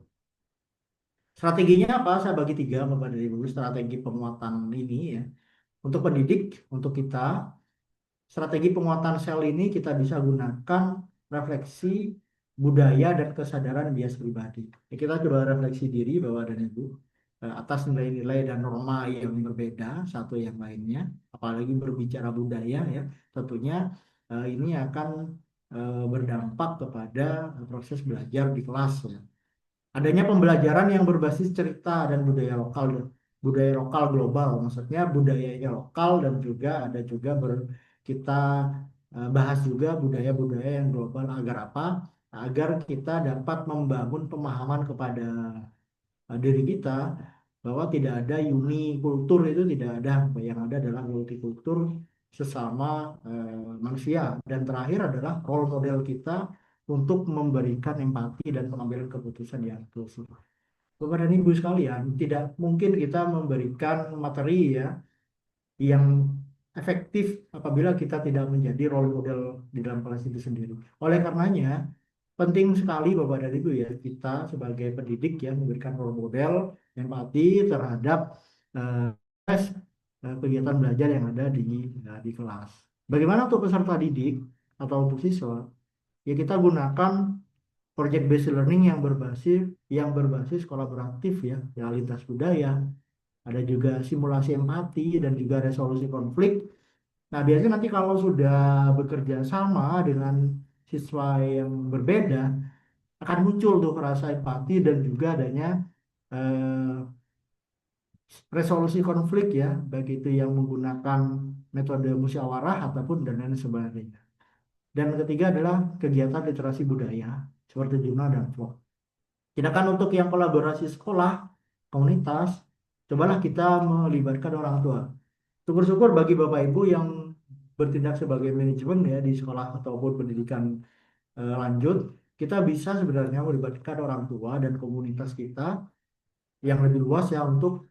Strateginya apa? Saya bagi tiga Bapak dan Ibu strategi penguatan ini ya. Untuk pendidik, untuk kita, strategi penguatan sel ini kita bisa gunakan refleksi budaya dan kesadaran bias pribadi. Ya, kita coba refleksi diri Bapak dan Ibu atas nilai-nilai dan norma yang berbeda satu yang lainnya, apalagi berbicara budaya ya, tentunya ini akan berdampak kepada proses belajar di kelas ya. Adanya pembelajaran yang berbasis cerita dan budaya lokal global, maksudnya budayanya lokal dan juga ada juga kita bahas juga budaya-budaya yang global agar apa? Agar kita dapat membangun pemahaman kepada diri kita bahwa tidak ada unikultur, itu tidak ada, yang ada adalah multikultur sesama manusia. Dan terakhir adalah role model kita untuk memberikan empati dan pengambilan keputusan yang inklusif. Bapak dan Ibu sekalian, tidak mungkin kita memberikan materi ya yang efektif apabila kita tidak menjadi role model di dalam kelas itu sendiri. Oleh karenanya, penting sekali Bapak dan Ibu ya, kita sebagai pendidik ya memberikan role model empati terhadap eh, kegiatan belajar yang ada di kelas. Bagaimana untuk peserta didik atau untuk siswa? Ya kita gunakan project based learning yang berbasis kolaboratif ya, lintas budaya, ada juga simulasi empati dan juga resolusi konflik. Nah, biasanya nanti kalau sudah bekerja sama dengan siswa yang berbeda, akan muncul tuh rasa empati dan juga adanya eh, resolusi konflik ya, baik itu yang menggunakan metode musyawarah ataupun dan lain sebagainya. Dan ketiga adalah kegiatan literasi budaya seperti jurnal dan vlog. Sedangkan untuk yang kolaborasi sekolah, komunitas, cobalah kita melibatkan orang tua. Syukur-syukur bagi Bapak Ibu yang bertindak sebagai manajemen ya di sekolah ataupun pendidikan lanjut, kita bisa sebenarnya melibatkan orang tua dan komunitas kita yang lebih luas ya untuk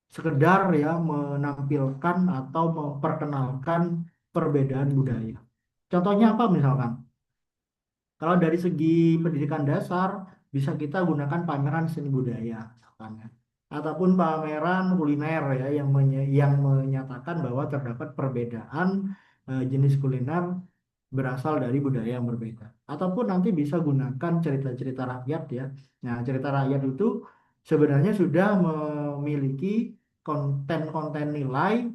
sekedar ya menampilkan atau memperkenalkan perbedaan budaya. Contohnya apa misalkan? Kalau dari segi pendidikan dasar, bisa kita gunakan pameran seni budaya, misalkan ya. Ataupun pameran kuliner ya yang menyatakan bahwa terdapat perbedaan jenis kuliner berasal dari budaya yang berbeda. Ataupun nanti bisa gunakan cerita-cerita rakyat ya. Nah, cerita rakyat itu sebenarnya sudah memiliki konten-konten nilai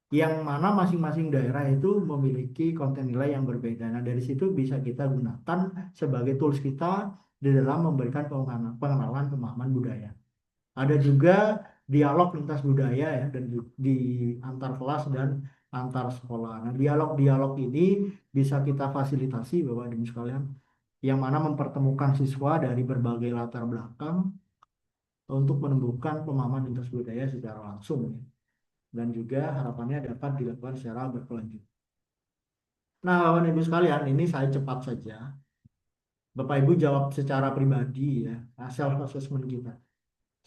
yang mana masing-masing daerah itu memiliki konten nilai yang berbeda. Nah, dari situ bisa kita gunakan sebagai tools kita di dalam memberikan pengenalan pemahaman budaya. Ada juga dialog lintas budaya ya dan di antar kelas dan antar sekolah. Nah, dialog-dialog ini bisa kita fasilitasi Bapak dan Ibu sekalian yang mana mempertemukan siswa dari berbagai latar belakang untuk menumbuhkan pemahaman lintas budaya secara langsung ya. Dan juga harapannya dapat dilakukan secara berkelanjutan. Nah, Bapak dan Ibu sekalian, ini saya cepat saja. Bapak Ibu jawab secara pribadi ya, self assessment kita.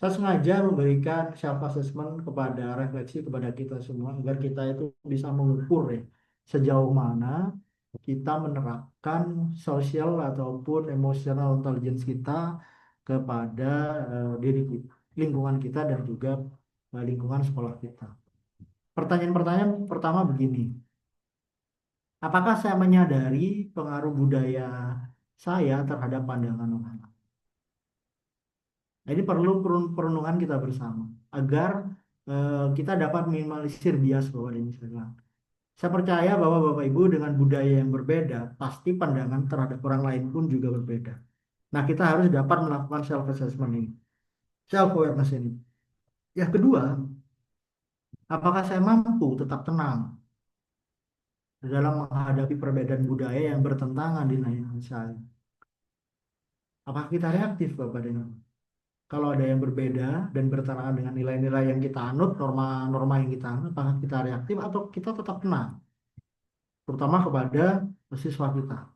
Saya sengaja memberikan self assessment kepada refleksi kepada kita semua agar kita itu bisa mengukur ya sejauh mana kita menerapkan social ataupun emotional intelligence kita kepada diri kita, lingkungan kita dan juga lingkungan sekolah kita. Pertanyaan-pertanyaan pertama begini, apakah saya menyadari pengaruh budaya saya terhadap pandangan orang? Nah, ini perlu perenungan kita bersama agar kita dapat minimalisir bias bahwa ini salah. Saya percaya bahwa Bapak Ibu dengan budaya yang berbeda, pasti pandangan terhadap orang lain pun juga berbeda. Nah, kita harus dapat melakukan self assessment ini, self awareness ini. Yang kedua, apakah saya mampu tetap tenang dalam menghadapi perbedaan budaya yang bertentangan dengan saya? Apakah kita reaktif, Bapak dan Ibu? Kalau ada yang berbeda dan bertentangan dengan nilai-nilai yang kita anut, norma-norma yang kita anut, apakah kita reaktif atau kita tetap tenang, terutama kepada siswa kita?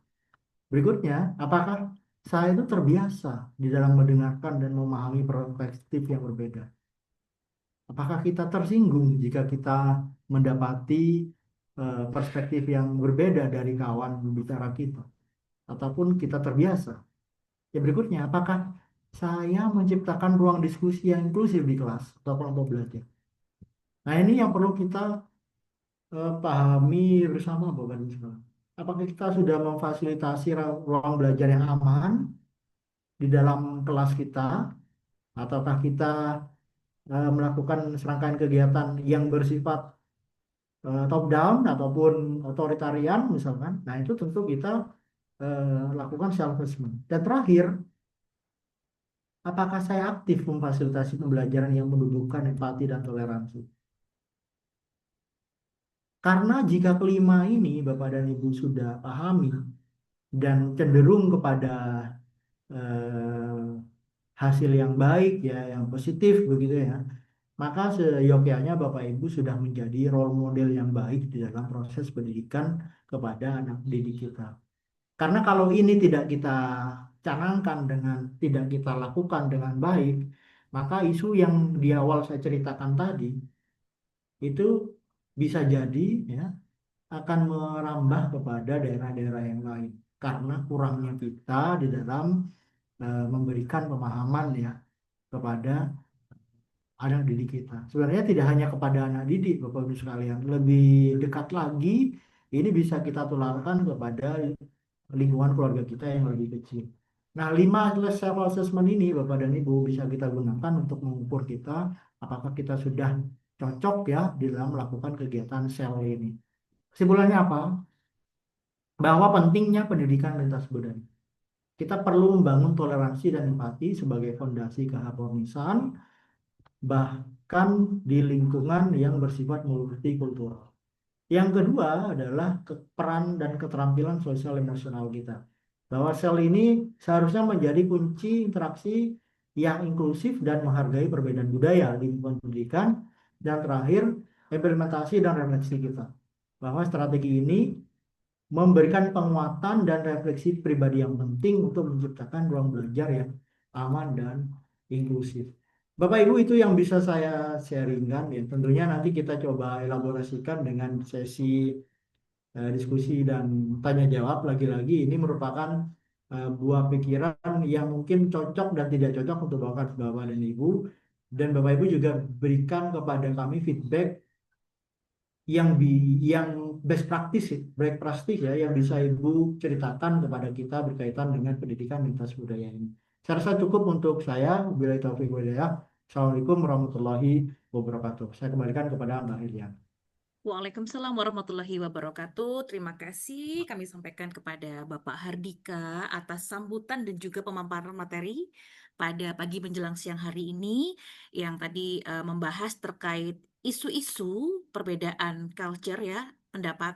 Berikutnya, apakah saya itu terbiasa di dalam mendengarkan dan memahami perspektif yang berbeda? Apakah kita tersinggung jika kita mendapati perspektif yang berbeda dari kawan bicara kita? Ataupun kita terbiasa? Yang berikutnya, apakah saya menciptakan ruang diskusi yang inklusif di kelas atau kelompok belajar? Nah, ini yang perlu kita pahami bersama, Bapak dan Ibu. Apakah kita sudah memfasilitasi ruang belajar yang aman di dalam kelas kita, ataukah kita melakukan serangkaian kegiatan yang bersifat top down ataupun otoritarian misalkan? Nah, itu tentu kita lakukan self assessment. Dan terakhir, apakah saya aktif memfasilitasi pembelajaran yang menumbuhkan empati dan toleransi? Karena jika kelima ini Bapak dan Ibu sudah pahami dan cenderung kepada eh, hasil yang baik ya, yang positif begitu ya, maka seyogyanya Bapak Ibu sudah menjadi role model yang baik di dalam proses pendidikan kepada anak didik kita. Karena kalau ini tidak kita canangkan dengan tidak kita lakukan dengan baik, maka isu yang di awal saya ceritakan tadi itu bisa jadi ya akan merambah kepada daerah-daerah yang lain karena kurangnya kita di dalam memberikan pemahaman ya kepada anak didik kita. Sebenarnya tidak hanya kepada anak didik, Bapak Ibu sekalian, lebih dekat lagi ini bisa kita tularkan kepada lingkungan keluarga kita yang lebih kecil. Nah, 5 self assessment ini Bapak dan Ibu bisa kita gunakan untuk mengukur kita apakah kita sudah cocok ya di dalam melakukan kegiatan sel ini. Kesimpulannya apa? Bahwa pentingnya pendidikan lintas budaya. Kita perlu membangun toleransi dan empati sebagai fondasi keharmonisan bahkan di lingkungan yang bersifat multikultural. Yang kedua adalah peran dan keterampilan sosial emosional kita. Bahwa sel ini seharusnya menjadi kunci interaksi yang inklusif dan menghargai perbedaan budaya di lingkungan pendidikan. Dan terakhir, implementasi dan refleksi kita. Bahwa strategi ini memberikan penguatan dan refleksi pribadi yang penting untuk menciptakan ruang belajar yang aman dan inklusif. Bapak Ibu itu yang bisa saya sharingkan ya. Tentunya nanti kita coba elaborasikan dengan sesi diskusi dan tanya jawab lagi-lagi ini merupakan buah pikiran yang mungkin cocok dan tidak cocok untuk Bapak dan Ibu. Dan Bapak Ibu juga berikan kepada kami feedback yang best practice, best practice ya, yang bisa Ibu ceritakan kepada kita berkaitan dengan pendidikan lintas budaya ini. Saya rasa cukup untuk saya. Wabillahi taufiq wal hidayah. Assalamualaikum warahmatullahi wabarakatuh. Saya kembalikan kepada Mbak Hilian. Waalaikumsalam warahmatullahi wabarakatuh. Terima kasih kami sampaikan kepada Bapak Hardika atas sambutan dan juga pemaparan materi pada pagi menjelang siang hari ini yang tadi membahas terkait isu-isu perbedaan culture ya, pendapat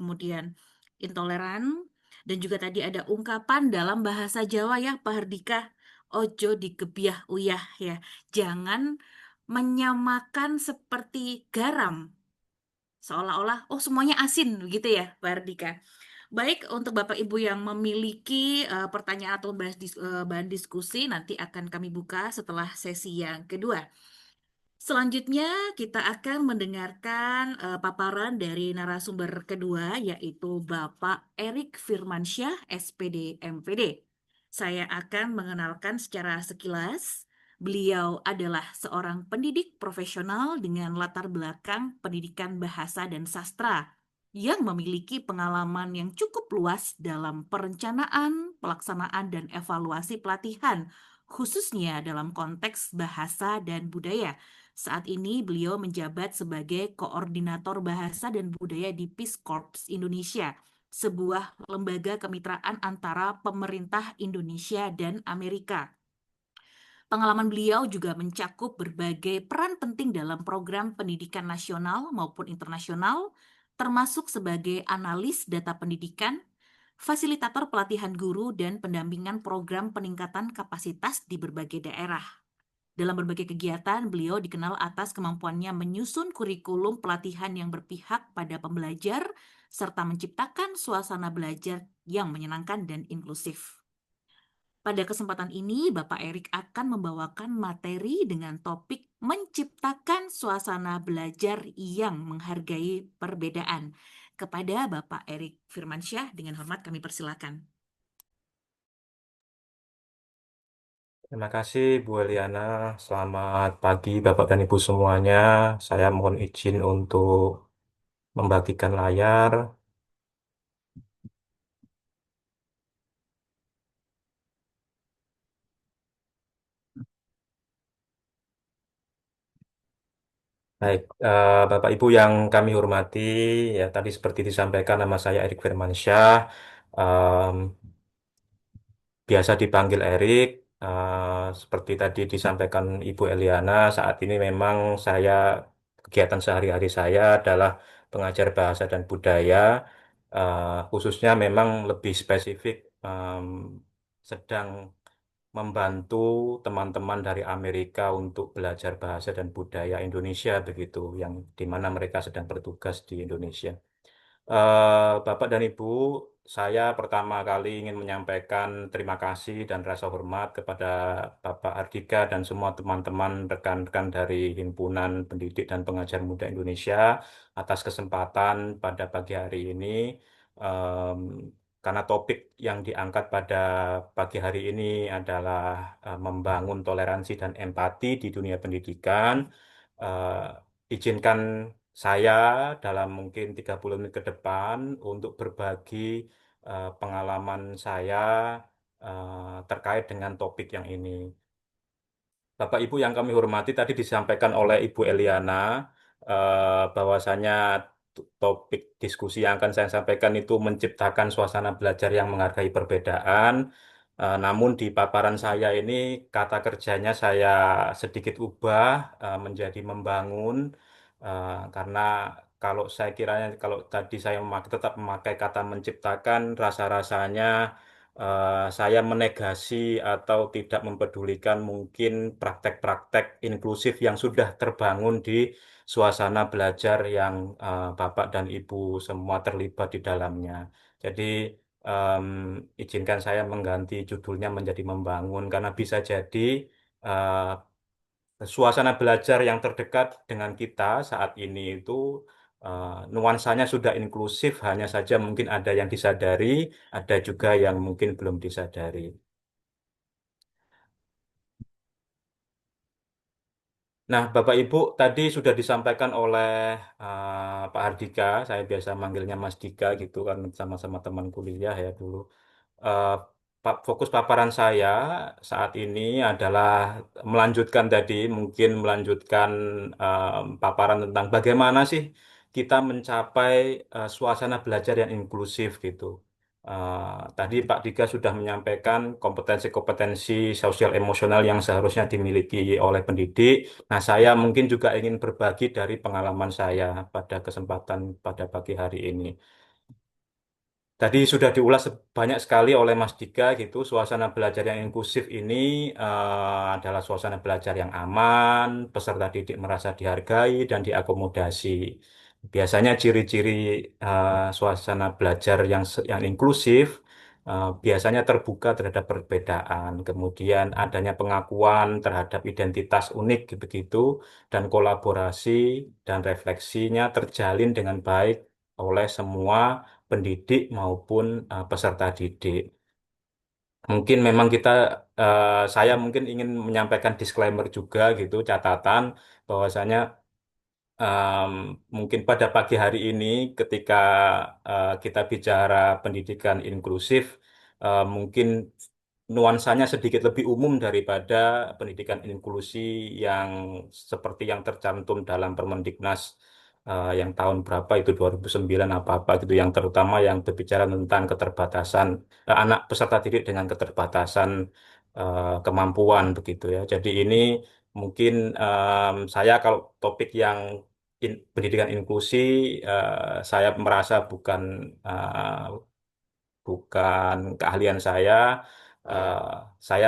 kemudian intoleran dan juga tadi ada ungkapan dalam bahasa Jawa ya Pak Hardika, ojo digebyah uyah ya. Jangan menyamakan seperti garam seolah-olah oh semuanya asin begitu ya Pak Ardika. Baik untuk Bapak Ibu yang memiliki pertanyaan atau bahan diskusi nanti akan kami buka setelah sesi yang kedua. Selanjutnya kita akan mendengarkan paparan dari narasumber kedua yaitu Bapak Erik Firmansyah SPD MPD. Saya akan mengenalkan secara sekilas. Beliau adalah seorang pendidik profesional dengan latar belakang pendidikan bahasa dan sastra yang memiliki pengalaman yang cukup luas dalam perencanaan, pelaksanaan, dan evaluasi pelatihan, khususnya dalam konteks bahasa dan budaya. Saat ini beliau menjabat sebagai Koordinator Bahasa dan Budaya di Peace Corps Indonesia, sebuah lembaga kemitraan antara pemerintah Indonesia dan Amerika. Pengalaman beliau juga mencakup berbagai peran penting dalam program pendidikan nasional maupun internasional, termasuk sebagai analis data pendidikan, fasilitator pelatihan guru, dan pendampingan program peningkatan kapasitas di berbagai daerah. Dalam berbagai kegiatan, beliau dikenal atas kemampuannya menyusun kurikulum pelatihan yang berpihak pada pembelajar, serta menciptakan suasana belajar yang menyenangkan dan inklusif. Pada kesempatan ini, Bapak Erik akan membawakan materi dengan topik menciptakan suasana belajar yang menghargai perbedaan. Kepada Bapak Erik Firmansyah, dengan hormat kami persilakan. Terima kasih Bu Eliana. Selamat pagi Bapak dan Ibu semuanya. Saya mohon izin untuk membagikan layar. Baik, Bapak Ibu yang kami hormati, ya tadi seperti disampaikan nama saya Erik Firmansyah, Em, biasa dipanggil Erik. Seperti tadi disampaikan Ibu Eliana, saat ini memang saya kegiatan sehari-hari saya adalah pengajar bahasa dan budaya, khususnya memang lebih spesifik sedang membantu teman-teman dari Amerika untuk belajar bahasa dan budaya Indonesia begitu, yang di mana mereka sedang bertugas di Indonesia. Bapak dan Ibu, saya pertama kali ingin menyampaikan terima kasih dan rasa hormat kepada Bapak Ardika dan semua teman-teman rekan-rekan dari Himpunan Pendidik dan Pengajar Muda Indonesia atas kesempatan pada pagi hari ini. Em, karena topik yang diangkat pada pagi hari ini adalah membangun toleransi dan empati di dunia pendidikan. Izinkan saya dalam mungkin 30 menit ke depan untuk berbagi pengalaman saya terkait dengan topik yang ini. Bapak Ibu yang kami hormati, tadi disampaikan oleh Ibu Eliana bahwasanya topik diskusi yang akan saya sampaikan itu menciptakan suasana belajar yang menghargai perbedaan. Namun di paparan saya ini kata kerjanya saya sedikit ubah menjadi membangun. Karena kalau saya kiranya kalau tadi saya tetap memakai kata menciptakan, rasa-rasanya saya menegasi atau tidak mempedulikan mungkin praktek-praktek inklusif yang sudah terbangun di suasana belajar yang Bapak dan Ibu semua terlibat di dalamnya. Jadi em, izinkan saya mengganti judulnya menjadi membangun karena bisa jadi eh, suasana belajar yang terdekat dengan kita saat ini itu nuansanya sudah inklusif, hanya saja mungkin ada yang disadari, ada juga yang mungkin belum disadari. Nah, Bapak Ibu tadi sudah disampaikan oleh Pak Hardika, saya biasa manggilnya Mas Dika gitu kan sama-sama teman kuliah ya dulu. Eh, Fokus paparan saya saat ini adalah melanjutkan tadi, mungkin melanjutkan paparan tentang bagaimana sih kita mencapai suasana belajar yang inklusif gitu. Tadi Pak Dika sudah menyampaikan kompetensi-kompetensi sosial emosional yang seharusnya dimiliki oleh pendidik. Nah, saya mungkin juga ingin berbagi dari pengalaman saya pada kesempatan pada pagi hari ini. Tadi sudah diulas banyak sekali oleh Mas Dika gitu, suasana belajar yang inklusif ini adalah suasana belajar yang aman, peserta didik merasa dihargai dan diakomodasi. Biasanya ciri-ciri suasana belajar yang inklusif biasanya terbuka terhadap perbedaan, kemudian adanya pengakuan terhadap identitas unik begitu, dan kolaborasi dan refleksinya terjalin dengan baik oleh semua pendidik maupun peserta didik. Mungkin memang saya mungkin ingin menyampaikan disclaimer juga gitu, catatan bahwasanya em, mungkin pada pagi hari ini ketika kita bicara pendidikan inklusif, mungkin nuansanya sedikit lebih umum daripada pendidikan inklusi yang seperti yang tercantum dalam Permendiknas yang tahun berapa itu 2009 apa-apa gitu yang terutama yang berbicara tentang keterbatasan anak peserta didik dengan keterbatasan kemampuan begitu ya. Jadi ini mungkin saya kalau topik yang pendidikan inklusi saya merasa eh, bukan keahlian saya. Eh, saya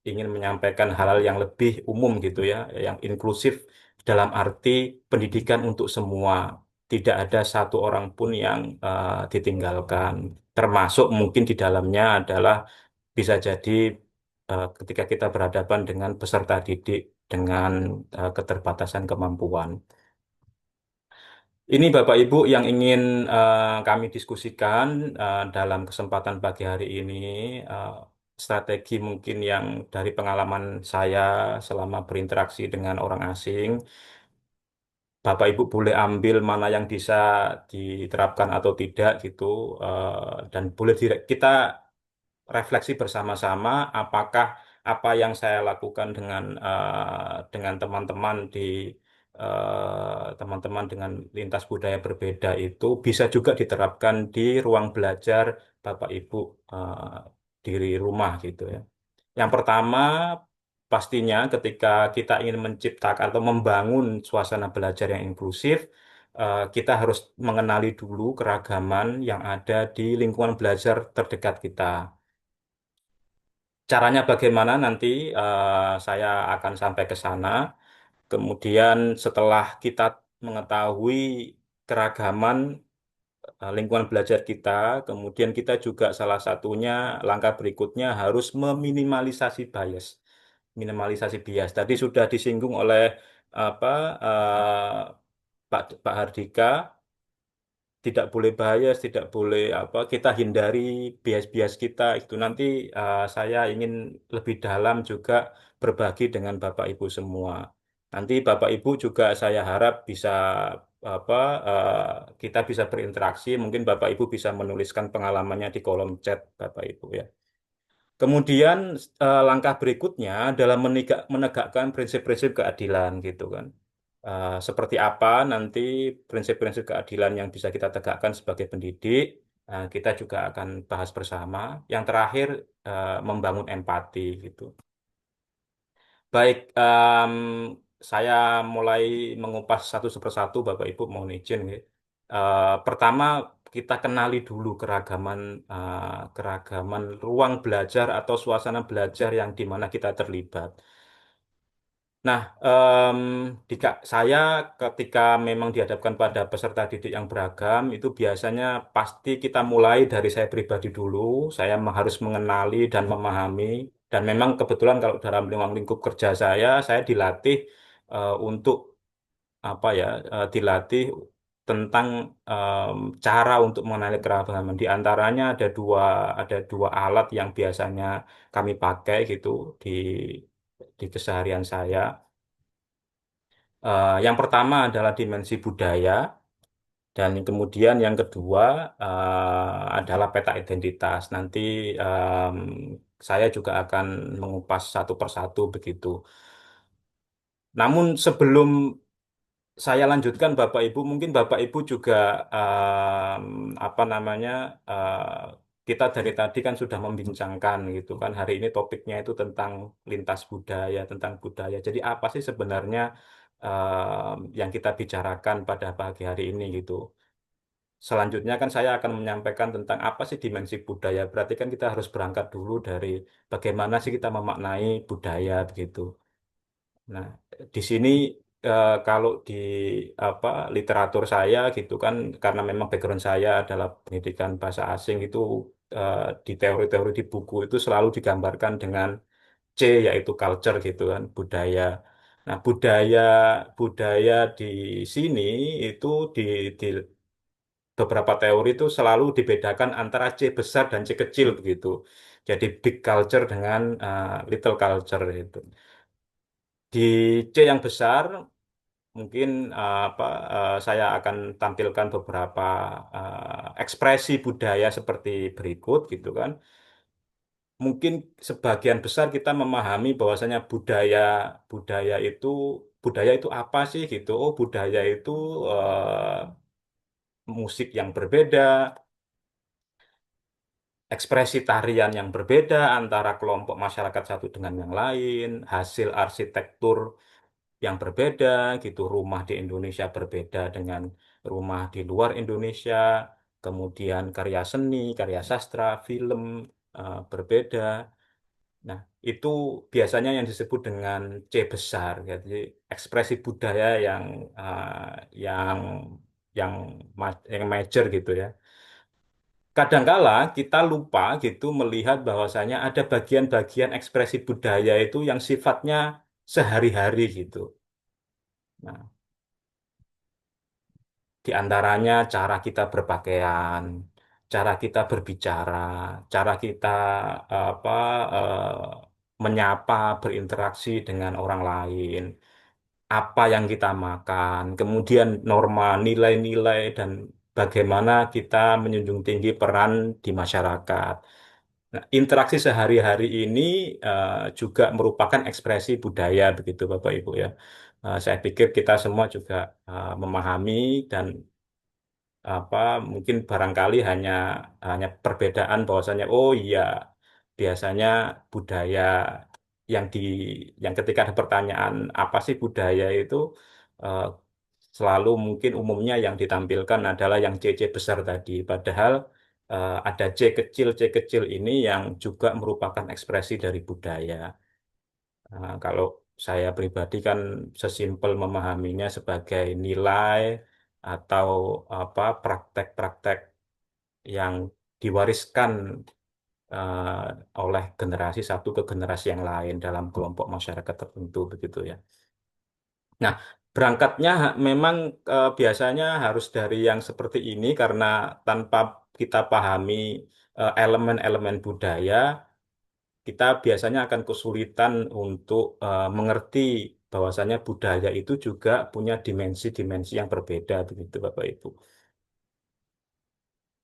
ingin menyampaikan hal-hal yang lebih umum gitu ya, yang inklusif dalam arti pendidikan untuk semua. Tidak ada satu orang pun yang ditinggalkan. Termasuk mungkin di dalamnya adalah bisa jadi ketika kita berhadapan dengan peserta didik dengan keterbatasan kemampuan. Ini Bapak Ibu yang ingin kami diskusikan dalam kesempatan pagi hari ini, eh, strategi mungkin yang dari pengalaman saya selama berinteraksi dengan orang asing. Bapak Ibu boleh ambil mana yang bisa diterapkan atau tidak gitu, dan boleh kita refleksi bersama-sama apakah apa yang saya lakukan dengan teman-teman teman-teman dengan lintas budaya berbeda itu bisa juga diterapkan di ruang belajar Bapak Ibu eh, di rumah gitu ya. Yang pertama pastinya ketika kita ingin menciptakan atau membangun suasana belajar yang inklusif, kita harus mengenali dulu keragaman yang ada di lingkungan belajar terdekat kita. Caranya bagaimana nanti saya akan sampai ke sana. Kemudian setelah kita mengetahui keragaman lingkungan belajar kita. Kemudian kita juga salah satunya langkah berikutnya harus meminimalisasi bias. Minimalisasi bias. Tadi sudah disinggung oleh apa Pak Hardika, tidak boleh bias, tidak boleh apa, kita hindari bias-bias kita. Itu nanti saya ingin lebih dalam juga berbagi dengan Bapak Ibu semua. Nanti Bapak Ibu juga saya harap bisa apa kita bisa berinteraksi. Mungkin Bapak Ibu bisa menuliskan pengalamannya di kolom chat Bapak Ibu ya. Kemudian langkah berikutnya adalah menegakkan prinsip-prinsip keadilan gitu kan. Seperti apa nanti prinsip-prinsip keadilan yang bisa kita tegakkan sebagai pendidik, kita juga akan bahas bersama. Yang terakhir, membangun empati gitu. Baik, saya mulai mengupas satu persatu, Bapak Ibu mohon izin. Ya. Pertama, kita kenali dulu keragaman ruang belajar atau suasana belajar yang di mana kita terlibat. Nah, saya ketika memang dihadapkan pada peserta didik yang beragam, itu biasanya pasti kita mulai dari saya pribadi dulu. Saya harus mengenali dan memahami. Dan memang kebetulan kalau dalam ruang lingkup kerja saya dilatih untuk apa ya, dilatih tentang cara untuk mengenali keragaman. Di antaranya ada dua alat yang biasanya kami pakai gitu di keseharian saya. Yang pertama adalah dimensi budaya, dan kemudian yang kedua adalah peta identitas. Nanti em, saya juga akan mengupas satu persatu begitu. Namun sebelum saya lanjutkan, Bapak Ibu, mungkin Bapak Ibu juga apa namanya kita dari tadi kan sudah membincangkan gitu kan. Hari ini topiknya itu tentang lintas budaya, tentang budaya. Jadi apa sih sebenarnya yang kita bicarakan pada pagi hari ini gitu. Selanjutnya kan saya akan menyampaikan tentang apa sih dimensi budaya. Berarti kan kita harus berangkat dulu dari bagaimana sih kita memaknai budaya begitu. Nah, di sini kalau di apa literatur saya gitu kan, karena memang background saya adalah pendidikan bahasa asing itu, di teori-teori di buku itu selalu digambarkan dengan C, yaitu culture gitu kan, budaya. Nah, budaya budaya di sini itu di beberapa teori itu selalu dibedakan antara C besar dan C kecil begitu. Jadi big culture dengan little culture itu. Di C yang besar mungkin saya akan tampilkan beberapa ekspresi budaya seperti berikut gitu kan. Mungkin sebagian besar kita memahami bahwasanya budaya itu budaya itu apa sih gitu. Oh, budaya itu musik yang berbeda, ekspresi tarian yang berbeda antara kelompok masyarakat satu dengan yang lain, hasil arsitektur yang berbeda gitu. Rumah di Indonesia berbeda dengan rumah di luar Indonesia, kemudian karya seni, karya sastra, film berbeda. Nah, itu biasanya yang disebut dengan C besar, jadi ekspresi budaya yang yang yang major gitu ya. Kadangkala kita lupa gitu melihat bahwasanya ada bagian-bagian ekspresi budaya itu yang sifatnya sehari-hari gitu. Nah, di antaranya cara kita berpakaian, cara kita berbicara, cara kita apa menyapa, berinteraksi dengan orang lain, apa yang kita makan, kemudian norma, nilai-nilai dan bagaimana kita menjunjung tinggi peran di masyarakat. Nah, interaksi sehari-hari ini juga merupakan ekspresi budaya begitu Bapak Ibu ya. Saya pikir kita semua juga memahami dan apa mungkin barangkali hanya hanya perbedaan bahwasanya oh iya biasanya budaya yang di yang ketika ada pertanyaan apa sih budaya itu eh, selalu mungkin umumnya yang ditampilkan adalah yang C besar tadi, padahal ada C kecil ini yang juga merupakan ekspresi dari budaya. Kalau saya pribadi kan sesimpel memahaminya sebagai nilai atau apa praktek-praktek yang diwariskan eh, oleh generasi satu ke generasi yang lain dalam kelompok masyarakat tertentu begitu ya. Nah, berangkatnya memang biasanya harus dari yang seperti ini karena tanpa kita pahami elemen-elemen budaya, kita biasanya akan kesulitan untuk mengerti bahwasanya budaya itu juga punya dimensi-dimensi yang berbeda begitu Bapak Ibu.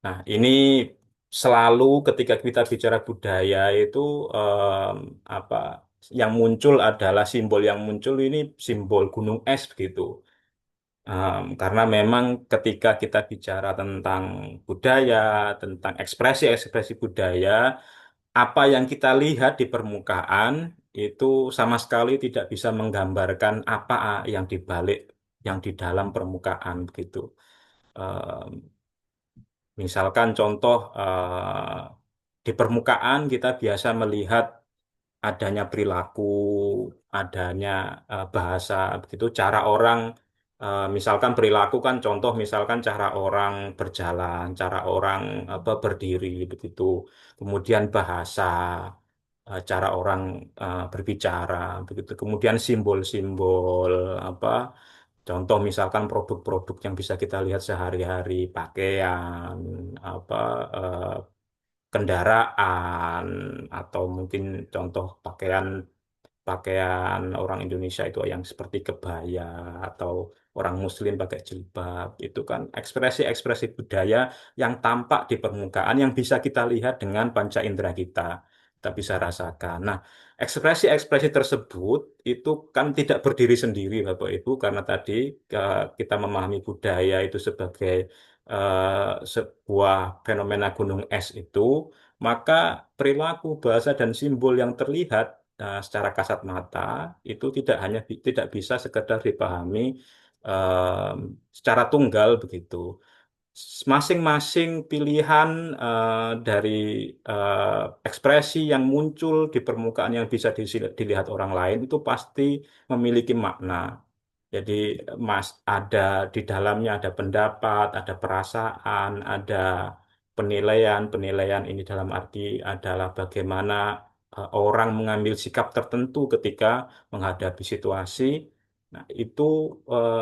Nah, ini selalu ketika kita bicara budaya itu em, apa yang muncul adalah simbol yang muncul ini simbol gunung es begitu. Karena memang ketika kita bicara tentang budaya, tentang ekspresi-ekspresi budaya, apa yang kita lihat di permukaan itu sama sekali tidak bisa menggambarkan apa yang di balik, yang di dalam permukaan begitu. Em, Misalkan contoh di permukaan kita biasa melihat adanya perilaku, adanya bahasa, begitu cara orang, misalkan perilaku kan contoh misalkan cara orang berjalan, cara orang apa berdiri begitu, kemudian bahasa, cara orang berbicara begitu, kemudian simbol-simbol apa, contoh misalkan produk-produk yang bisa kita lihat sehari-hari, pakaian, apa kendaraan atau mungkin contoh pakaian pakaian orang Indonesia itu yang seperti kebaya atau orang Muslim pakai jilbab itu kan ekspresi-ekspresi budaya yang tampak di permukaan yang bisa kita lihat dengan panca indera kita bisa rasakan. Nah, ekspresi-ekspresi tersebut itu kan tidak berdiri sendiri Bapak Ibu karena tadi kita memahami budaya itu sebagai sebuah fenomena gunung es itu, maka perilaku, bahasa, dan simbol yang terlihat secara kasat mata itu tidak hanya tidak bisa sekedar dipahami em, secara tunggal begitu. Masing-masing pilihan dari ekspresi yang muncul di permukaan yang bisa dilihat orang lain itu pasti memiliki makna. Jadi Mas ada di dalamnya ada pendapat, ada perasaan, ada penilaian. Penilaian ini dalam arti adalah bagaimana orang mengambil sikap tertentu ketika menghadapi situasi. Nah, itu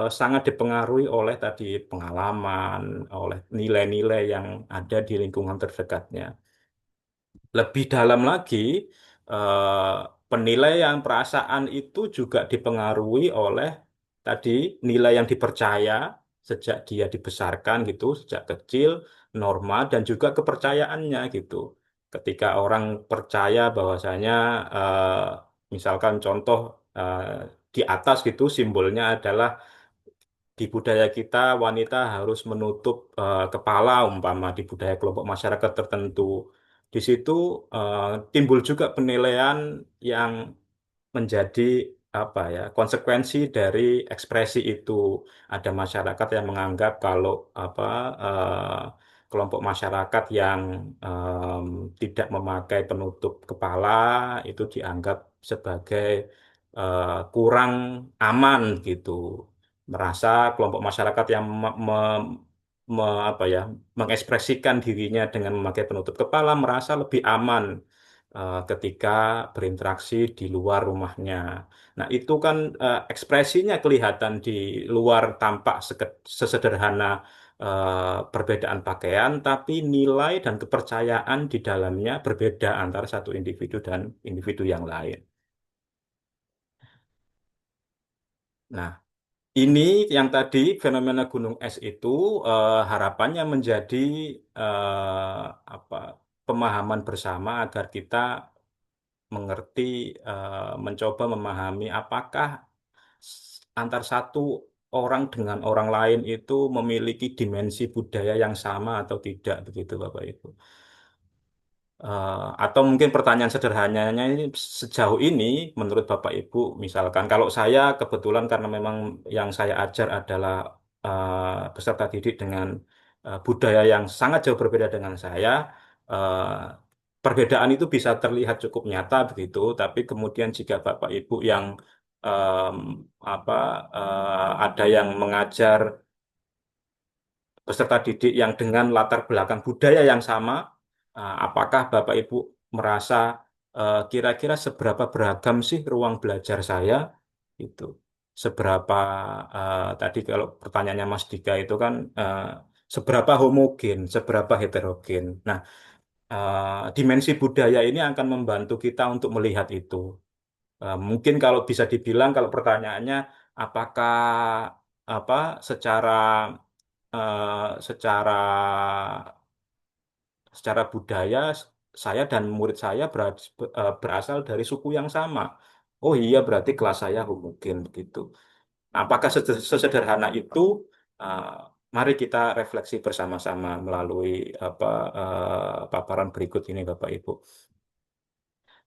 sangat dipengaruhi oleh tadi pengalaman, oleh nilai-nilai yang ada di lingkungan terdekatnya. Lebih dalam lagi, eh, penilaian perasaan itu juga dipengaruhi oleh tadi nilai yang dipercaya sejak dia dibesarkan gitu, sejak kecil, norma dan juga kepercayaannya gitu. Ketika orang percaya bahwasanya misalkan contoh eh, di atas gitu simbolnya adalah di budaya kita wanita harus menutup kepala umpama di budaya kelompok masyarakat tertentu. Di situ eh, timbul juga penilaian yang menjadi apa ya konsekuensi dari ekspresi itu. Ada masyarakat yang menganggap kalau apa kelompok masyarakat yang tidak memakai penutup kepala itu dianggap sebagai kurang aman gitu. Merasa kelompok masyarakat yang apa ya mengekspresikan dirinya dengan memakai penutup kepala merasa lebih aman ketika berinteraksi di luar rumahnya. Nah, itu kan ekspresinya kelihatan di luar tampak sesederhana perbedaan pakaian, tapi nilai dan kepercayaan di dalamnya berbeda antara satu individu dan individu yang lain. Nah, ini yang tadi fenomena gunung es itu harapannya menjadi apa pemahaman bersama agar kita mengerti, mencoba memahami apakah antar satu orang dengan orang lain itu memiliki dimensi budaya yang sama atau tidak, begitu Bapak Ibu. Atau mungkin pertanyaan sederhananya ini sejauh ini menurut Bapak Ibu, misalkan kalau saya kebetulan karena memang yang saya ajar adalah peserta didik dengan budaya yang sangat jauh berbeda dengan saya, eh, perbedaan itu bisa terlihat cukup nyata begitu, tapi kemudian jika Bapak Ibu yang em, apa ada yang mengajar peserta didik yang dengan latar belakang budaya yang sama, apakah Bapak Ibu merasa kira-kira seberapa beragam sih ruang belajar saya itu? Seberapa tadi kalau pertanyaannya Mas Dika itu kan seberapa homogen, seberapa heterogen. Nah, dimensi budaya ini akan membantu kita untuk melihat itu. Mungkin kalau bisa dibilang kalau pertanyaannya apakah apa secara secara secara budaya saya dan murid saya berasal dari suku yang sama. Oh iya berarti kelas saya homogen begitu. Nah, apakah sesederhana itu? Eh, Mari kita refleksi bersama-sama melalui apa paparan berikut ini Bapak Ibu.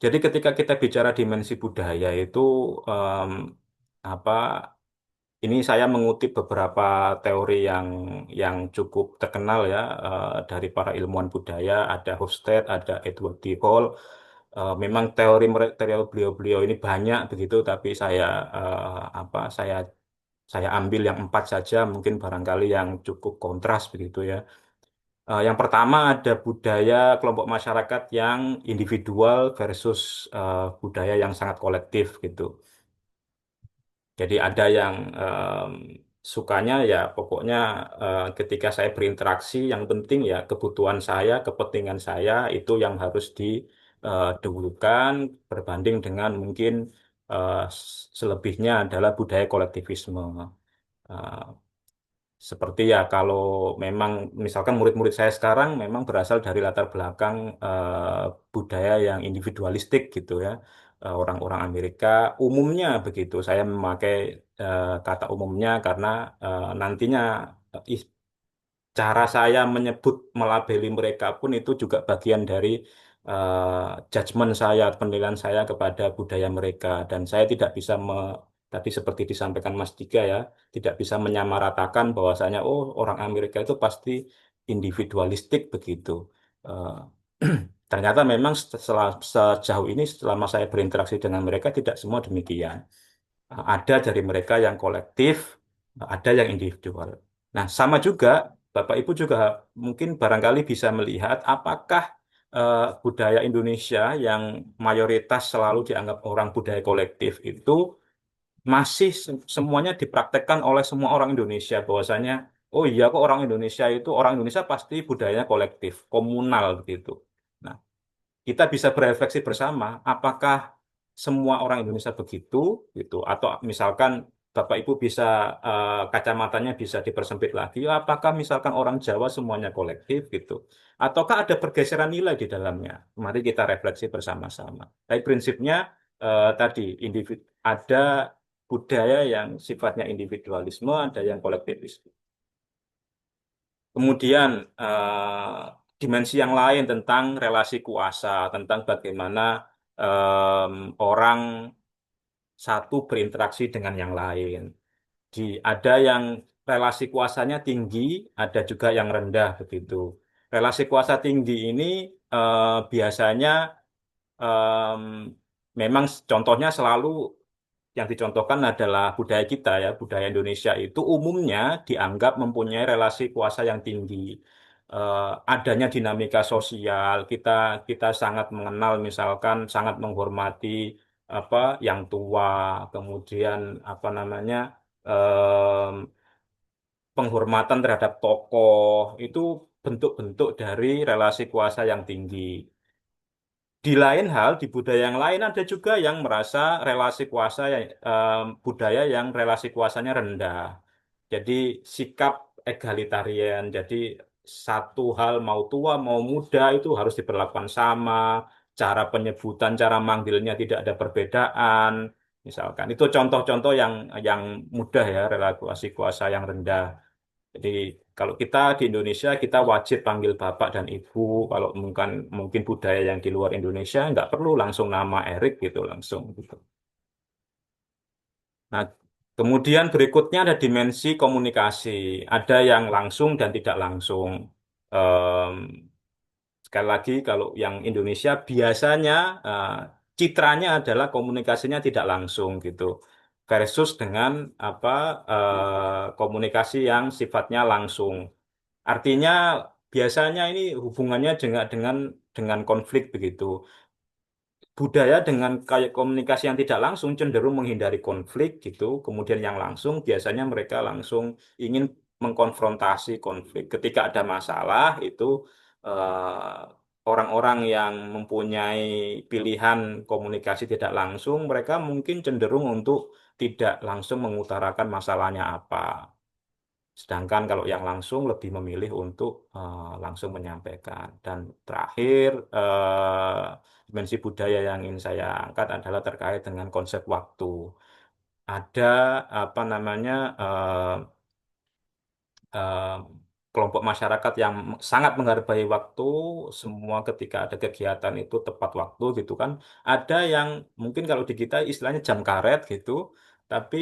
Jadi ketika kita bicara dimensi budaya itu em, apa ini saya mengutip beberapa teori yang cukup terkenal ya dari para ilmuwan budaya, ada Hofstede, ada Edward D. Hall. Memang teori beliau-beliau ini banyak begitu, tapi saya ambil yang 4 saja, mungkin barangkali yang cukup kontras begitu ya. Yang pertama ada budaya kelompok masyarakat yang individual versus budaya yang sangat kolektif gitu. Jadi ada yang sukanya ya pokoknya ketika saya berinteraksi yang penting ya kebutuhan saya, kepentingan saya itu yang harus didahulukan berbanding dengan mungkin selebihnya adalah budaya kolektivisme. Eh, Seperti ya kalau memang misalkan murid-murid saya sekarang memang berasal dari latar belakang budaya yang individualistik gitu ya. Orang-orang Amerika umumnya begitu. Saya memakai kata umumnya karena nantinya cara saya menyebut melabeli mereka pun itu juga bagian dari judgement saya, penilaian saya kepada budaya mereka dan saya tidak bisa tadi seperti disampaikan Mas Dika ya, tidak bisa menyamaratakan bahwasanya oh orang Amerika itu pasti individualistik begitu. Eh, Ternyata memang sejauh ini selama saya berinteraksi dengan mereka tidak semua demikian. Ada dari mereka yang kolektif, ada yang individual. Nah, sama juga Bapak Ibu juga mungkin barangkali bisa melihat apakah budaya Indonesia yang mayoritas selalu dianggap orang budaya kolektif itu masih semuanya dipraktekkan oleh semua orang Indonesia bahwasanya oh iya kok orang Indonesia pasti budayanya kolektif, komunal begitu. Nah, kita bisa berefleksi bersama, apakah semua orang Indonesia begitu, gitu, atau misalkan Bapak Ibu bisa kacamatanya bisa dipersempit lagi, apakah misalkan orang Jawa semuanya kolektif, gitu, ataukah ada pergeseran nilai di dalamnya? Mari kita refleksi bersama-sama. Tapi prinsipnya tadi ada budaya yang sifatnya individualisme, ada yang kolektivisme. Kemudian dimensi yang lain tentang relasi kuasa, tentang bagaimana orang satu berinteraksi dengan yang lain. Ada yang relasi kuasanya tinggi, ada juga yang rendah begitu. Relasi kuasa tinggi ini biasanya em, memang contohnya selalu yang dicontohkan adalah budaya kita ya, budaya Indonesia itu umumnya dianggap mempunyai relasi kuasa yang tinggi. Adanya dinamika sosial, kita kita sangat mengenal misalkan sangat menghormati apa yang tua, kemudian apa namanya em, penghormatan terhadap tokoh itu bentuk-bentuk dari relasi kuasa yang tinggi. Di lain hal, di budaya yang lain ada juga yang merasa relasi kuasa budaya yang relasi kuasanya rendah. Jadi sikap egalitarian. Jadi satu hal mau tua mau muda itu harus diperlakukan sama. Cara penyebutan, cara manggilnya tidak ada perbedaan. Misalkan itu contoh-contoh yang mudah ya relasi kuasa yang rendah. Jadi kalau kita di Indonesia kita wajib panggil bapak dan ibu. Kalau mungkin budaya yang di luar Indonesia nggak perlu langsung nama Erik gitu langsung gitu. Nah, kemudian berikutnya ada dimensi komunikasi. Ada yang langsung dan tidak langsung. Em, Sekali lagi kalau yang Indonesia biasanya citranya adalah komunikasinya tidak langsung gitu. Versus dengan apa komunikasi yang sifatnya langsung. Artinya biasanya ini hubungannya dengan konflik begitu. Budaya dengan kayak komunikasi yang tidak langsung cenderung menghindari konflik gitu. Kemudian yang langsung biasanya mereka langsung ingin mengkonfrontasi konflik. Ketika ada masalah itu orang-orang yang mempunyai pilihan komunikasi tidak langsung, mereka mungkin cenderung untuk tidak langsung mengutarakan masalahnya apa. Sedangkan kalau yang langsung lebih memilih untuk langsung menyampaikan. Dan terakhir, dimensi budaya yang ingin saya angkat adalah terkait dengan konsep waktu. Ada apa namanya eh, kelompok masyarakat yang sangat menghargai waktu, semua ketika ada kegiatan itu tepat waktu gitu kan. Ada yang mungkin kalau di kita istilahnya jam karet gitu, tapi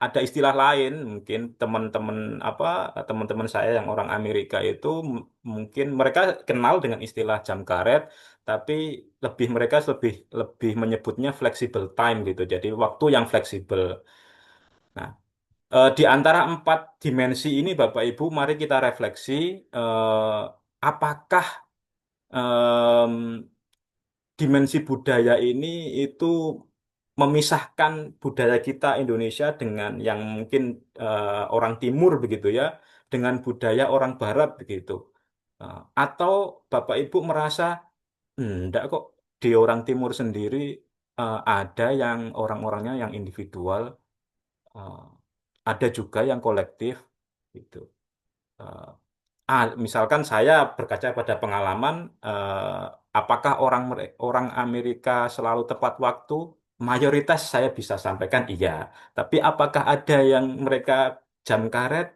ada istilah lain mungkin teman-teman apa teman-teman saya yang orang Amerika itu mungkin mereka kenal dengan istilah jam karet tapi mereka lebih lebih menyebutnya flexible time gitu jadi waktu yang fleksibel. Nah, di antara empat dimensi ini Bapak Ibu mari kita refleksi apakah em, dimensi budaya ini itu memisahkan budaya kita Indonesia dengan yang mungkin orang Timur begitu ya, dengan budaya orang Barat begitu. Atau Bapak Ibu merasa enggak kok di orang Timur sendiri ada yang orang-orangnya yang individual, eh, ada juga yang kolektif gitu. Eh, Misalkan saya berkaca pada pengalaman, apakah orang Amerika selalu tepat waktu? Mayoritas saya bisa sampaikan iya. Tapi apakah ada yang mereka jam karet?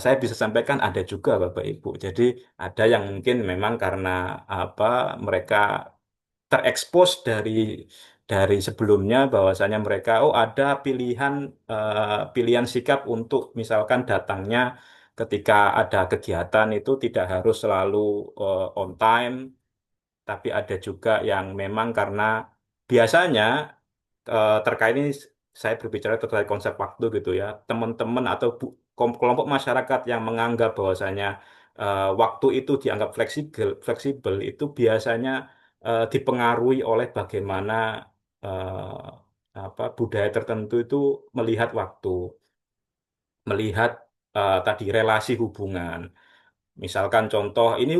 Saya bisa sampaikan ada juga Bapak Ibu. Jadi ada yang mungkin memang karena apa mereka terekspos dari sebelumnya bahwasanya mereka oh ada pilihan sikap untuk misalkan datangnya ketika ada kegiatan itu tidak harus selalu on time tapi ada juga yang memang karena biasanya terkait ini saya berbicara terkait konsep waktu gitu ya teman-teman atau kelompok masyarakat yang menganggap bahwasanya waktu itu dianggap fleksibel fleksibel itu biasanya dipengaruhi oleh bagaimana budaya tertentu itu melihat waktu, melihat tadi relasi hubungan. Misalkan contoh ini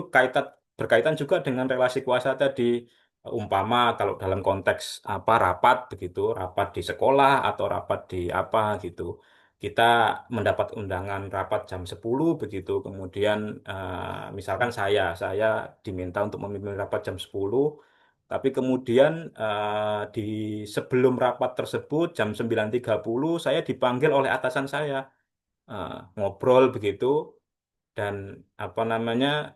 berkaitan juga dengan relasi kuasa tadi. Umpama kalau dalam konteks apa rapat begitu, rapat di sekolah atau rapat di apa gitu. Kita mendapat undangan rapat jam 10 begitu. Kemudian misalkan saya diminta untuk memimpin rapat jam 10, tapi kemudian di sebelum rapat tersebut jam 9.30 saya dipanggil oleh atasan saya ngobrol begitu dan apa namanya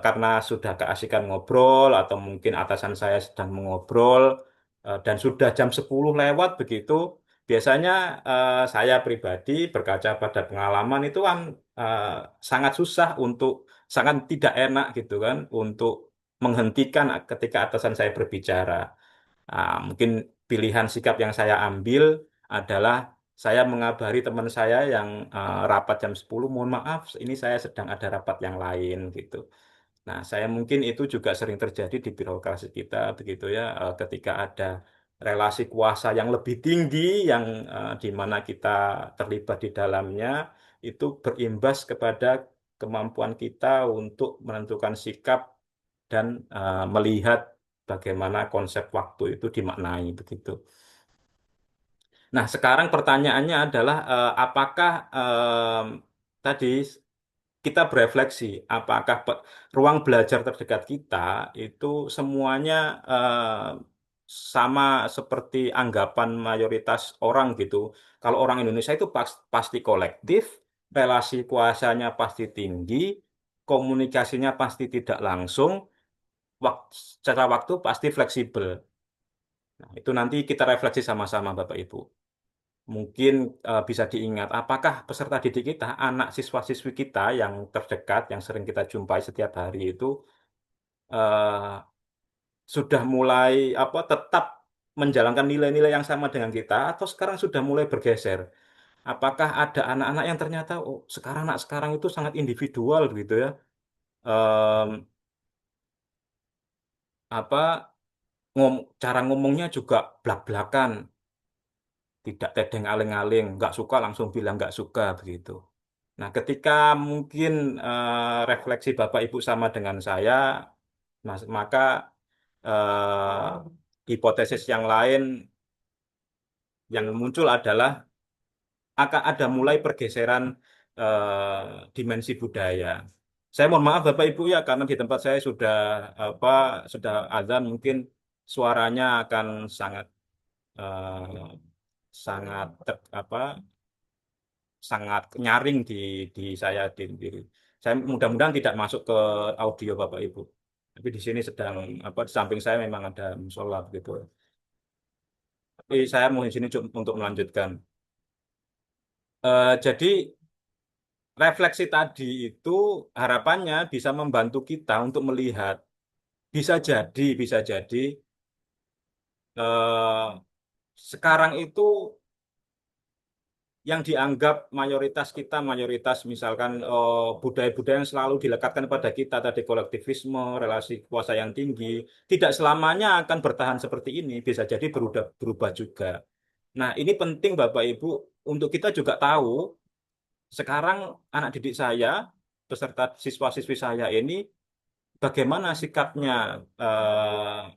karena sudah keasikan ngobrol atau mungkin atasan saya sedang mengobrol dan sudah jam 10 lewat begitu biasanya saya pribadi berkaca pada pengalaman itu kan eh, sangat susah untuk sangat tidak enak gitu kan untuk menghentikan ketika atasan saya berbicara. Mungkin pilihan sikap yang saya ambil adalah saya mengabari teman saya yang rapat jam 10, mohon maaf, ini saya sedang ada rapat yang lain gitu. Nah, saya mungkin itu juga sering terjadi di birokrasi kita begitu ya, ketika ada relasi kuasa yang lebih tinggi yang di mana kita terlibat di dalamnya itu berimbas kepada kemampuan kita untuk menentukan sikap dan melihat bagaimana konsep waktu itu dimaknai begitu. Nah, sekarang pertanyaannya adalah apakah tadi kita berefleksi, apakah ruang belajar terdekat kita itu semuanya sama seperti anggapan mayoritas orang gitu. Kalau orang Indonesia itu pasti kolektif, relasi kuasanya pasti tinggi, komunikasinya pasti tidak langsung, secara waktu pasti fleksibel. Nah, itu nanti kita refleksi sama-sama Bapak Ibu. Mungkin bisa diingat, apakah peserta didik kita, anak siswa-siswi kita yang terdekat, yang sering kita jumpai setiap hari itu eh, sudah mulai apa tetap menjalankan nilai-nilai yang sama dengan kita, atau sekarang sudah mulai bergeser. apakah ada anak-anak yang ternyata oh sekarang anak sekarang itu sangat individual gitu ya. Em, apa cara ngomongnya juga blak-blakan, tidak tedeng aling-aling, nggak suka langsung bilang nggak suka begitu. Nah, ketika mungkin refleksi Bapak Ibu sama dengan saya, maka hipotesis yang lain yang muncul adalah akan ada mulai pergeseran dimensi budaya. Saya mohon maaf Bapak Ibu ya karena di tempat saya sudah apa sudah azan mungkin suaranya akan sangat eh, sangat sangat nyaring di saya saya mudah-mudahan tidak masuk ke audio Bapak Ibu. Tapi di sini sedang di samping saya memang ada musola gitu. Tapi saya mau di sini untuk melanjutkan. Jadi refleksi tadi itu harapannya bisa membantu kita untuk melihat bisa jadi eh, sekarang itu yang dianggap mayoritas kita, mayoritas misalkan budaya-budaya yang selalu dilekatkan pada kita, tadi kolektivisme, relasi kuasa yang tinggi, tidak selamanya akan bertahan seperti ini, bisa jadi berubah juga. Nah, ini penting Bapak Ibu untuk kita juga tahu sekarang anak didik saya, beserta siswa-siswi saya ini, bagaimana sikapnya,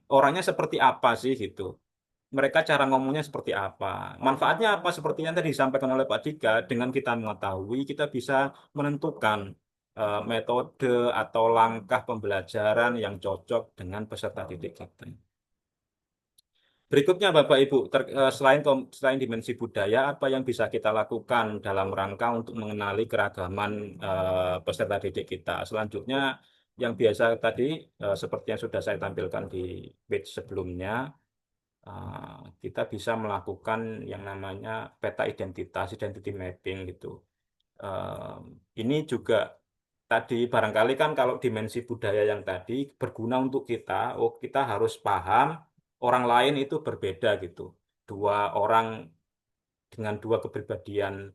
orangnya seperti apa sih gitu mereka cara ngomongnya seperti apa. Manfaatnya apa seperti yang tadi disampaikan oleh Pak Dika, dengan kita mengetahui kita bisa menentukan metode atau langkah pembelajaran yang cocok dengan peserta didik kita. Berikutnya Bapak Ibu, selain dimensi budaya, apa yang bisa kita lakukan dalam rangka untuk mengenali keragaman peserta didik kita. Selanjutnya, yang biasa tadi, seperti yang sudah saya tampilkan di page sebelumnya, kita bisa melakukan yang namanya peta identitas, identity mapping gitu. Ini juga tadi barangkali kan kalau dimensi budaya yang tadi berguna untuk kita, oh kita harus paham orang lain itu berbeda gitu. Dua orang dengan dua kepribadian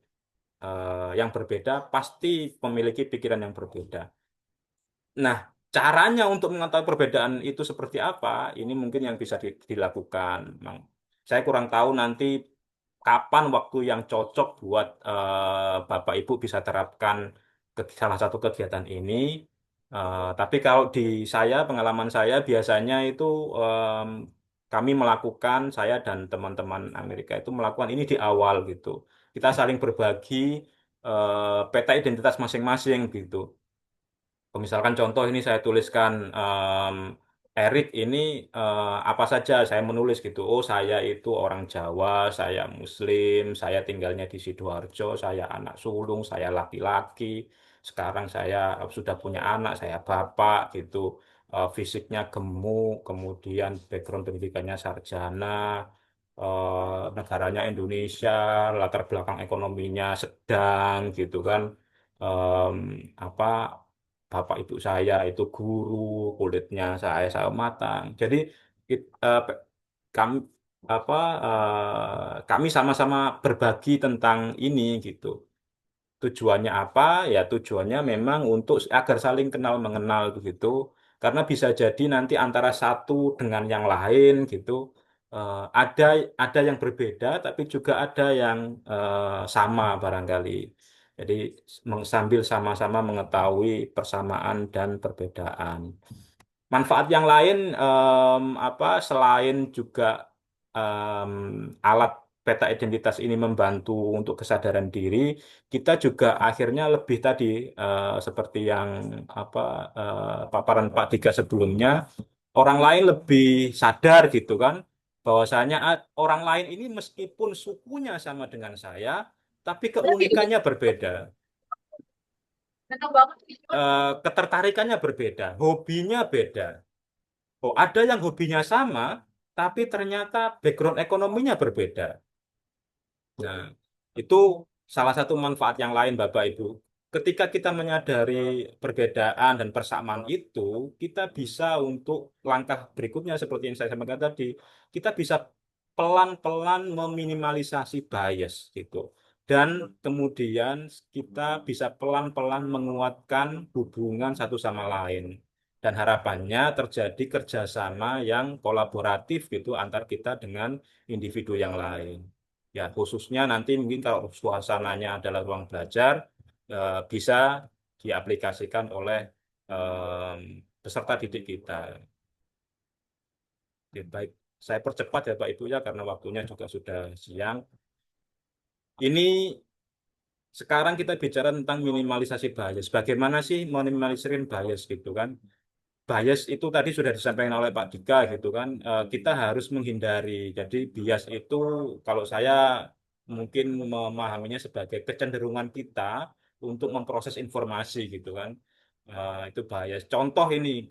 yang berbeda pasti memiliki pikiran yang berbeda. Nah, caranya untuk mengetahui perbedaan itu seperti apa, ini mungkin yang bisa dilakukan. Saya kurang tahu nanti kapan waktu yang cocok buat Bapak Ibu bisa terapkan ke salah satu kegiatan ini. Tapi kalau di saya, pengalaman saya biasanya itu kami melakukan, saya dan teman-teman Amerika itu melakukan ini di awal gitu. Kita saling berbagi peta identitas masing-masing gitu. Misalkan contoh ini saya tuliskan Erik ini apa saja saya menulis gitu. Oh saya itu orang Jawa, saya Muslim, saya tinggalnya di Sidoarjo, saya anak sulung, saya laki-laki. Sekarang saya sudah punya anak, saya bapak gitu. Fisiknya gemuk, kemudian background pendidikannya sarjana, negaranya Indonesia, latar belakang ekonominya sedang gitu kan. Em, apa bapak ibu saya itu guru, kulitnya saya matang. Jadi kami apa kami sama-sama berbagi tentang ini gitu. Tujuannya apa? Ya tujuannya memang untuk agar saling kenal mengenal begitu. Karena bisa jadi nanti antara satu dengan yang lain gitu ada yang berbeda, tapi juga ada yang sama barangkali. Jadi sambil sama-sama mengetahui persamaan dan perbedaan. Manfaat yang lain selain juga em, alat peta identitas ini membantu untuk kesadaran diri, kita juga akhirnya lebih tadi seperti yang apa paparan Pak Dika sebelumnya, orang lain lebih sadar gitu kan, bahwasanya orang lain ini meskipun sukunya sama dengan saya, tapi keunikannya berbeda, ketertarikannya berbeda, hobinya beda. Oh, ada yang hobinya sama, tapi ternyata background ekonominya berbeda. Nah, itu salah satu manfaat yang lain, Bapak Ibu. Ketika kita menyadari perbedaan dan persamaan itu, kita bisa untuk langkah berikutnya seperti yang saya sampaikan tadi, kita bisa pelan-pelan meminimalisasi bias gitu. dan kemudian kita bisa pelan-pelan menguatkan hubungan satu sama lain. Dan harapannya terjadi kerjasama yang kolaboratif gitu antar kita dengan individu yang lain. Ya, khususnya nanti mungkin kalau suasananya adalah ruang belajar, bisa diaplikasikan oleh peserta didik kita. Oke, baik, saya percepat ya Pak Ibu ya karena waktunya juga sudah siang. Ini sekarang kita bicara tentang minimalisasi bias. Bagaimana sih minimalisir bias gitu kan? Bias itu tadi sudah disampaikan oleh Pak Dika gitu kan. Kita harus menghindari. Jadi bias itu kalau saya mungkin memahaminya sebagai kecenderungan kita untuk memproses informasi gitu kan. Itu bias. Contoh ini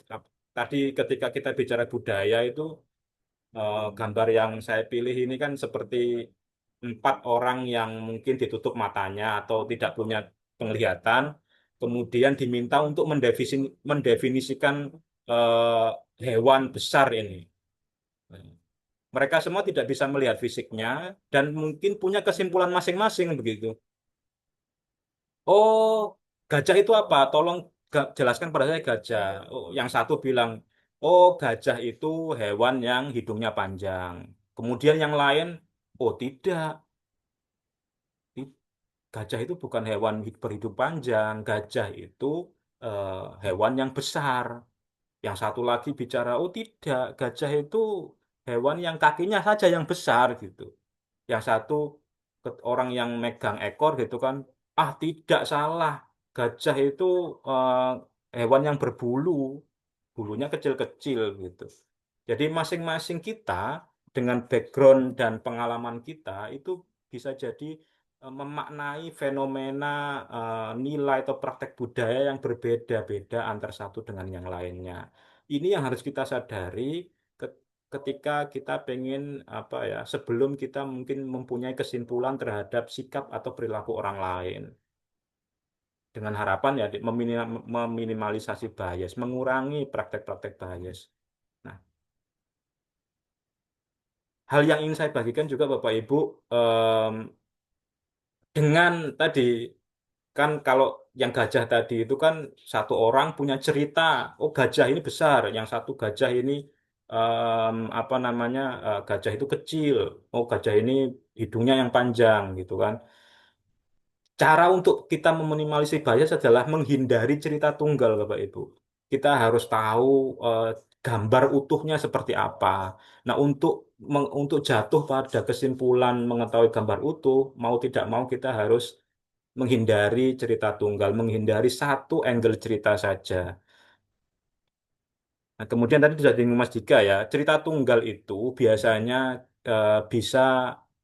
tadi ketika kita bicara budaya itu gambar yang saya pilih ini kan seperti 4 orang yang mungkin ditutup matanya atau tidak punya penglihatan, kemudian diminta untuk mendefinisikan eh, hewan besar ini. Mereka semua tidak bisa melihat fisiknya dan mungkin punya kesimpulan masing-masing begitu. Oh, gajah itu apa? Tolong jelaskan pada saya gajah. Oh, yang satu bilang, oh gajah itu hewan yang hidungnya panjang. Kemudian yang lain, oh tidak. I- Gajah itu bukan hewan berhidup panjang. Gajah itu eh, hewan yang besar. Yang satu lagi bicara, oh tidak, gajah itu hewan yang kakinya saja yang besar gitu. Yang satu orang yang megang ekor gitu kan, ah tidak salah, gajah itu eh, hewan yang berbulu, bulunya kecil-kecil gitu. Jadi masing-masing kita dengan background dan pengalaman kita itu bisa jadi memaknai fenomena nilai atau praktek budaya yang berbeda-beda antar satu dengan yang lainnya. Ini yang harus kita sadari ke- ketika kita pengen apa ya, sebelum kita mungkin mempunyai kesimpulan terhadap sikap atau perilaku orang lain. Dengan harapan ya meminimalisasi bias, mengurangi praktek-praktek bias. Nah, hal yang ingin saya bagikan juga Bapak Ibu, em, dengan tadi kan kalau yang gajah tadi itu kan satu orang punya cerita, oh gajah ini besar, yang satu gajah ini apa namanya gajah itu kecil, oh gajah ini hidungnya yang panjang gitu kan. Cara untuk kita meminimalisir bias adalah menghindari cerita tunggal, Bapak Ibu. Kita harus tahu eh, gambar utuhnya seperti apa. Nah, untuk jatuh pada kesimpulan mengetahui gambar utuh, mau tidak mau kita harus menghindari cerita tunggal, menghindari satu angle cerita saja. Nah, kemudian tadi sudah disinggung Mas Dika ya, cerita tunggal itu biasanya bisa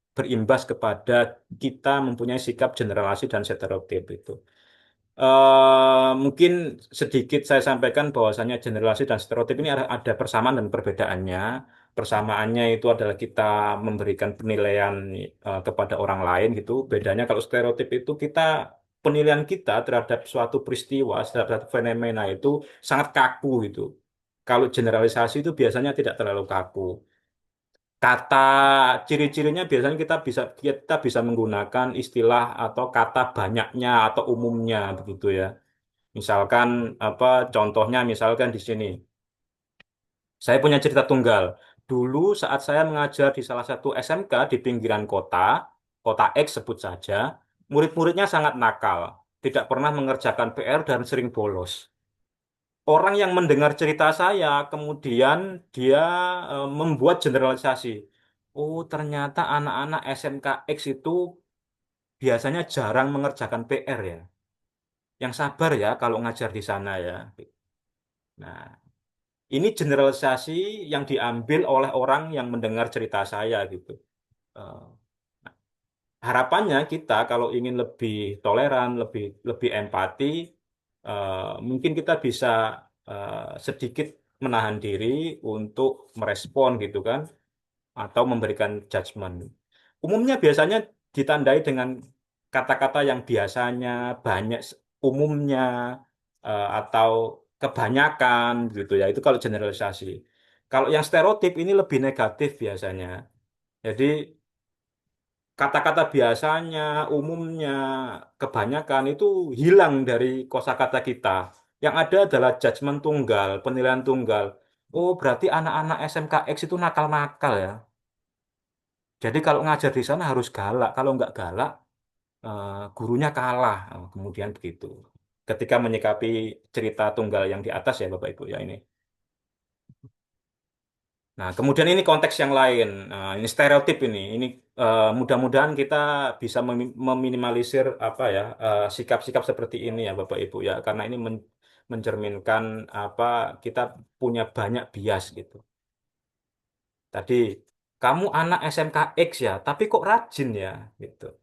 berimbas kepada kita mempunyai sikap generalisasi dan stereotip itu. Mungkin sedikit saya sampaikan bahwasanya generalisasi dan stereotip ini ada persamaan dan perbedaannya. Persamaannya itu adalah kita memberikan penilaian kepada orang lain gitu. Bedanya kalau stereotip itu kita penilaian kita terhadap suatu peristiwa, terhadap fenomena itu sangat kaku gitu. Kalau generalisasi itu biasanya tidak terlalu kaku. Kata ciri-cirinya biasanya kita bisa menggunakan istilah atau kata banyaknya atau umumnya begitu ya. Misalkan apa contohnya misalkan di sini. Saya punya cerita tunggal. Dulu saat saya mengajar di salah satu SMK di pinggiran kota, kota X sebut saja, murid-muridnya sangat nakal, tidak pernah mengerjakan PR dan sering bolos. Orang yang mendengar cerita saya, kemudian dia membuat generalisasi. Oh, ternyata anak-anak SMK X itu biasanya jarang mengerjakan PR ya. Yang sabar ya kalau ngajar di sana ya. Nah, ini generalisasi yang diambil oleh orang yang mendengar cerita saya gitu. Eh, Harapannya kita kalau ingin lebih toleran, lebih lebih empati, eh, mungkin kita bisa eh, sedikit menahan diri untuk merespon gitu kan, atau memberikan judgement. Umumnya biasanya ditandai dengan kata-kata yang biasanya banyak, umumnya atau kebanyakan gitu ya. Itu kalau generalisasi. Kalau yang stereotip ini lebih negatif biasanya. Jadi kata-kata biasanya, umumnya, kebanyakan itu hilang dari kosakata kita. Yang ada adalah judgement tunggal, penilaian tunggal. Oh, berarti anak-anak SMKX itu nakal-nakal ya. Jadi kalau ngajar di sana harus galak. Kalau nggak galak, gurunya kalah. Kemudian begitu. Ketika menyikapi cerita tunggal yang di atas ya Bapak Ibu ya ini. Nah, kemudian ini konteks yang lain. Ini stereotip ini. Mudah-mudahan kita bisa meminimalisir apa ya sikap-sikap seperti ini ya Bapak Ibu ya, karena ini mencerminkan apa kita punya banyak bias gitu. Tadi kamu anak SMKX ya, tapi kok rajin ya gitu.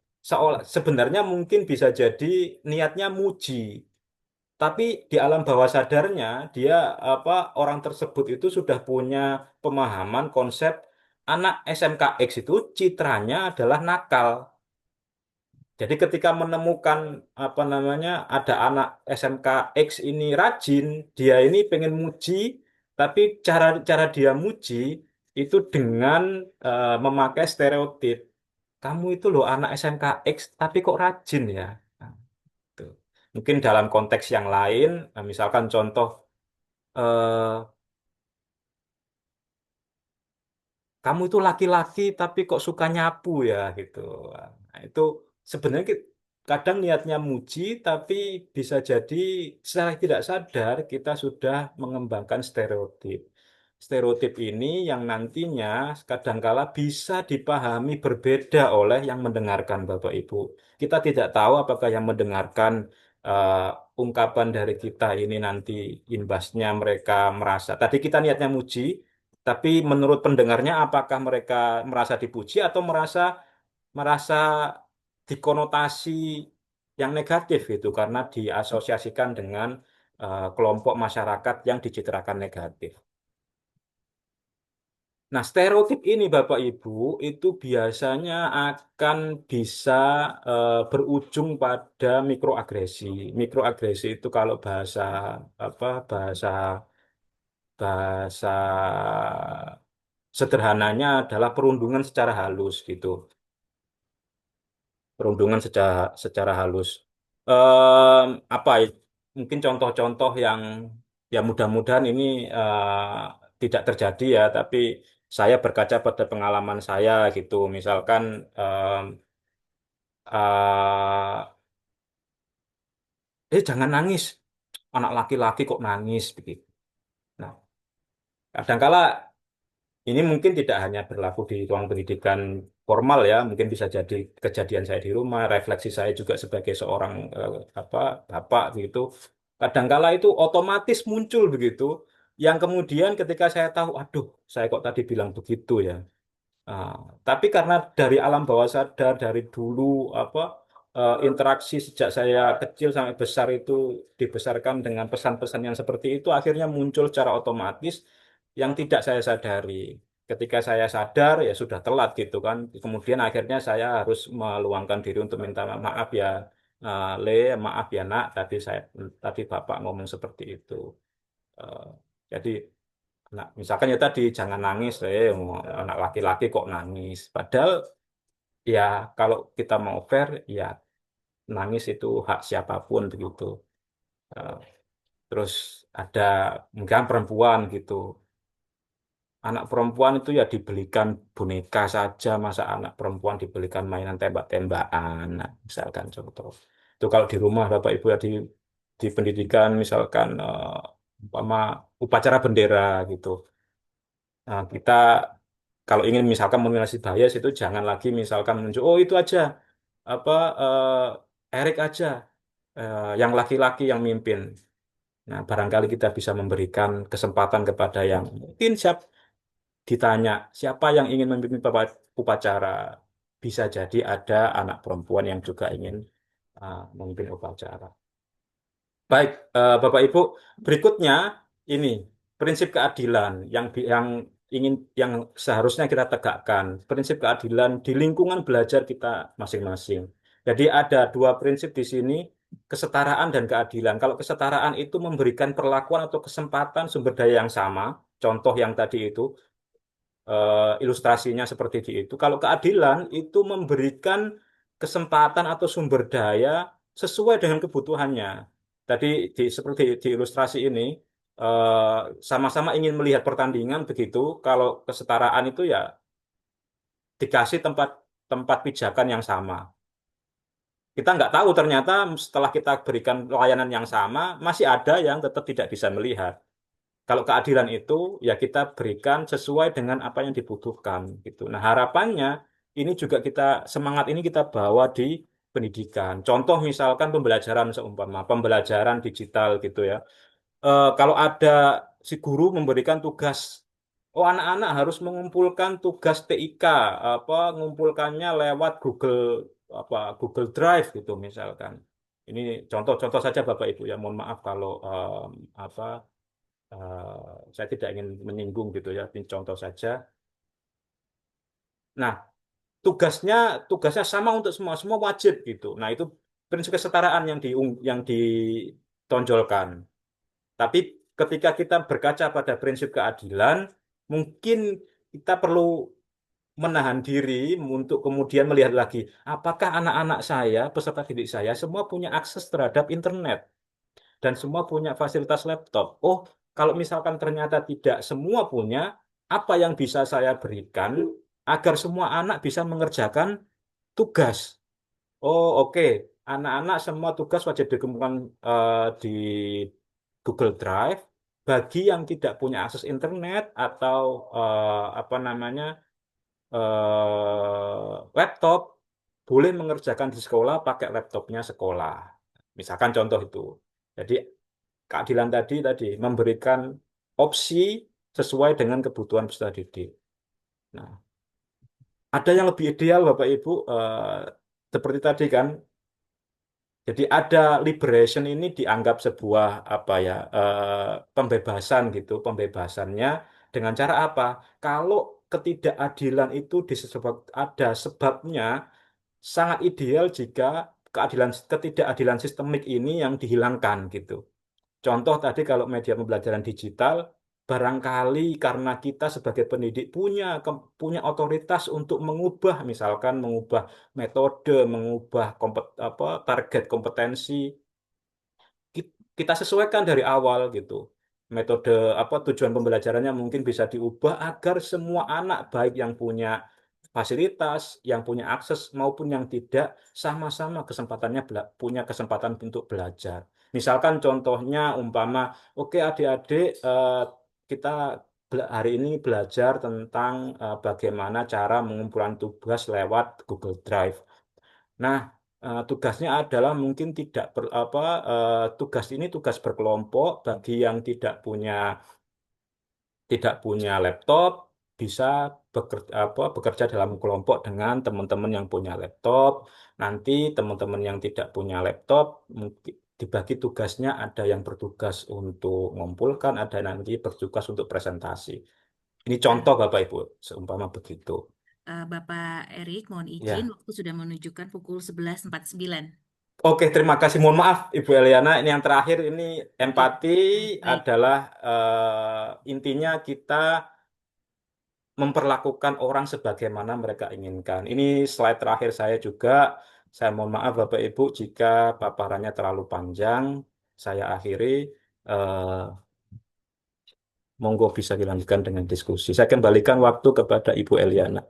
Sebenarnya mungkin bisa jadi niatnya muji, tapi di alam bawah sadarnya dia apa orang tersebut itu sudah punya pemahaman konsep anak SMKX itu citranya adalah nakal. Jadi ketika menemukan apa namanya ada anak SMKX ini rajin, dia ini pengen muji, tapi cara-cara dia muji itu dengan memakai stereotip. Kamu itu loh anak SMKX, tapi kok rajin ya? Nah, tuh. Mungkin dalam konteks yang lain, misalkan contoh, eh, kamu itu laki-laki tapi kok suka nyapu ya gitu. Nah, itu sebenarnya kadang niatnya muji, tapi bisa jadi secara tidak sadar kita sudah mengembangkan stereotip. Stereotip ini yang nantinya kadangkala bisa dipahami berbeda oleh yang mendengarkan Bapak Ibu. Kita tidak tahu apakah yang mendengarkan ungkapan dari kita ini nanti imbasnya mereka merasa. Tadi kita niatnya muji, tapi menurut pendengarnya apakah mereka merasa dipuji atau merasa merasa dikonotasi yang negatif gitu karena diasosiasikan dengan kelompok masyarakat yang dicitrakan negatif. Nah, stereotip ini Bapak Ibu itu biasanya akan bisa berujung pada mikroagresi. Mikroagresi itu kalau bahasa apa bahasa bahasa sederhananya adalah perundungan secara halus gitu. Perundungan secara halus. Apa ya? Mungkin contoh-contoh yang ya mudah-mudahan ini tidak terjadi ya, tapi saya berkaca pada pengalaman saya gitu. Misalkan eh, jangan nangis, anak laki-laki kok nangis begitu. Nah, kadangkala ini mungkin tidak hanya berlaku di ruang pendidikan formal ya, mungkin bisa jadi kejadian saya di rumah, refleksi saya juga sebagai seorang apa bapak gitu. Kadangkala itu otomatis muncul begitu, yang kemudian ketika saya tahu, aduh, saya kok tadi bilang begitu ya. Ah, tapi karena dari alam bawah sadar dari dulu apa interaksi sejak saya kecil sampai besar itu dibesarkan dengan pesan-pesan yang seperti itu akhirnya muncul secara otomatis yang tidak saya sadari. Ketika saya sadar ya sudah telat gitu kan. Kemudian akhirnya saya harus meluangkan diri untuk minta maaf ya, Le, maaf ya nak, tadi Bapak ngomong seperti itu. Eh, jadi nah, misalkan ya tadi jangan nangis, anak laki-laki kok nangis. Padahal ya kalau kita mau fair, ya nangis itu hak siapapun begitu. Eh, Terus ada mungkin perempuan gitu. Anak perempuan itu ya dibelikan boneka saja, masa anak perempuan dibelikan mainan tembak-tembakan, nah, misalkan contoh. Itu kalau di rumah Bapak Ibu ya di pendidikan misalkan umpama upacara bendera gitu. Nah, kita kalau ingin misalkan meminimalisasi bias itu jangan lagi misalkan menunjuk oh itu aja apa Erik aja yang laki-laki yang mimpin. Nah, barangkali kita bisa memberikan kesempatan kepada yang mungkin siap ditanya siapa yang ingin memimpin upacara. Bisa jadi ada anak perempuan yang juga ingin memimpin upacara. Baik, Bapak Ibu, berikutnya ini prinsip keadilan yang ingin yang seharusnya kita tegakkan. Prinsip keadilan di lingkungan belajar kita masing-masing. Jadi ada dua prinsip di sini, kesetaraan dan keadilan. Kalau kesetaraan itu memberikan perlakuan atau kesempatan sumber daya yang sama, contoh yang tadi itu, ilustrasinya seperti itu. Kalau keadilan itu memberikan kesempatan atau sumber daya sesuai dengan kebutuhannya. Tadi seperti di ilustrasi ini, sama-sama ingin melihat pertandingan begitu. Kalau kesetaraan itu ya dikasih tempat tempat pijakan yang sama. Kita nggak tahu ternyata setelah kita berikan layanan yang sama, masih ada yang tetap tidak bisa melihat. Kalau keadilan itu ya kita berikan sesuai dengan apa yang dibutuhkan gitu. Nah, harapannya ini juga semangat ini kita bawa di pendidikan. Contoh misalkan pembelajaran seumpama pembelajaran digital gitu ya. Kalau ada si guru memberikan tugas, oh anak-anak harus mengumpulkan tugas TIK, apa mengumpulkannya lewat Google Drive gitu misalkan. Ini contoh-contoh saja Bapak Ibu ya. Mohon maaf kalau apa saya tidak ingin menyinggung gitu ya. Ini contoh saja. Nah, tugasnya tugasnya sama untuk semua, semua wajib gitu. Nah, itu prinsip kesetaraan yang ditonjolkan. Tapi ketika kita berkaca pada prinsip keadilan, mungkin kita perlu menahan diri untuk kemudian melihat lagi, apakah anak-anak saya, peserta didik saya, semua punya akses terhadap internet dan semua punya fasilitas laptop. Oh, kalau misalkan ternyata tidak semua punya, apa yang bisa saya berikan agar semua anak bisa mengerjakan tugas? Oh, oke. Anak-anak semua tugas wajib dikumpulkan di Google Drive. Bagi yang tidak punya akses internet atau apa namanya laptop, boleh mengerjakan di sekolah pakai laptopnya sekolah. Misalkan contoh itu. Jadi keadilan tadi memberikan opsi sesuai dengan kebutuhan peserta didik. Nah, ada yang lebih ideal Bapak Ibu seperti tadi kan. Jadi ada liberation ini dianggap sebuah apa ya pembebasan gitu, pembebasannya dengan cara apa? Kalau ketidakadilan itu disebab ada sebabnya, sangat ideal jika ketidakadilan sistemik ini yang dihilangkan gitu. Contoh tadi kalau media pembelajaran digital, barangkali karena kita sebagai pendidik punya otoritas untuk mengubah, misalkan mengubah metode, mengubah target kompetensi, kita sesuaikan dari awal gitu. Metode tujuan pembelajarannya mungkin bisa diubah agar semua anak baik yang punya fasilitas, yang punya akses maupun yang tidak sama-sama punya kesempatan untuk belajar. Misalkan contohnya umpama, oke adik-adik kita hari ini belajar tentang bagaimana cara mengumpulkan tugas lewat Google Drive. Nah, tugasnya adalah mungkin tugas ini tugas berkelompok bagi yang tidak punya laptop bisa bekerja dalam kelompok dengan teman-teman yang punya laptop. Nanti teman-teman yang tidak punya laptop mungkin dibagi tugasnya, ada yang bertugas untuk mengumpulkan, ada nanti bertugas untuk presentasi. Ini contoh Bapak Ibu, seumpama begitu. Bapak Erik, mohon izin, Ya. waktu sudah menunjukkan pukul 11.49. Oke, terima kasih. Mohon maaf, Ibu Eliana. Ini yang terakhir, ini empati Baik. adalah intinya kita memperlakukan orang sebagaimana mereka inginkan. Ini slide terakhir saya juga. Saya mohon maaf Bapak Ibu jika paparannya terlalu panjang. Saya akhiri. Eh, Monggo bisa dilanjutkan dengan diskusi. Saya kembalikan waktu kepada Ibu Eliana.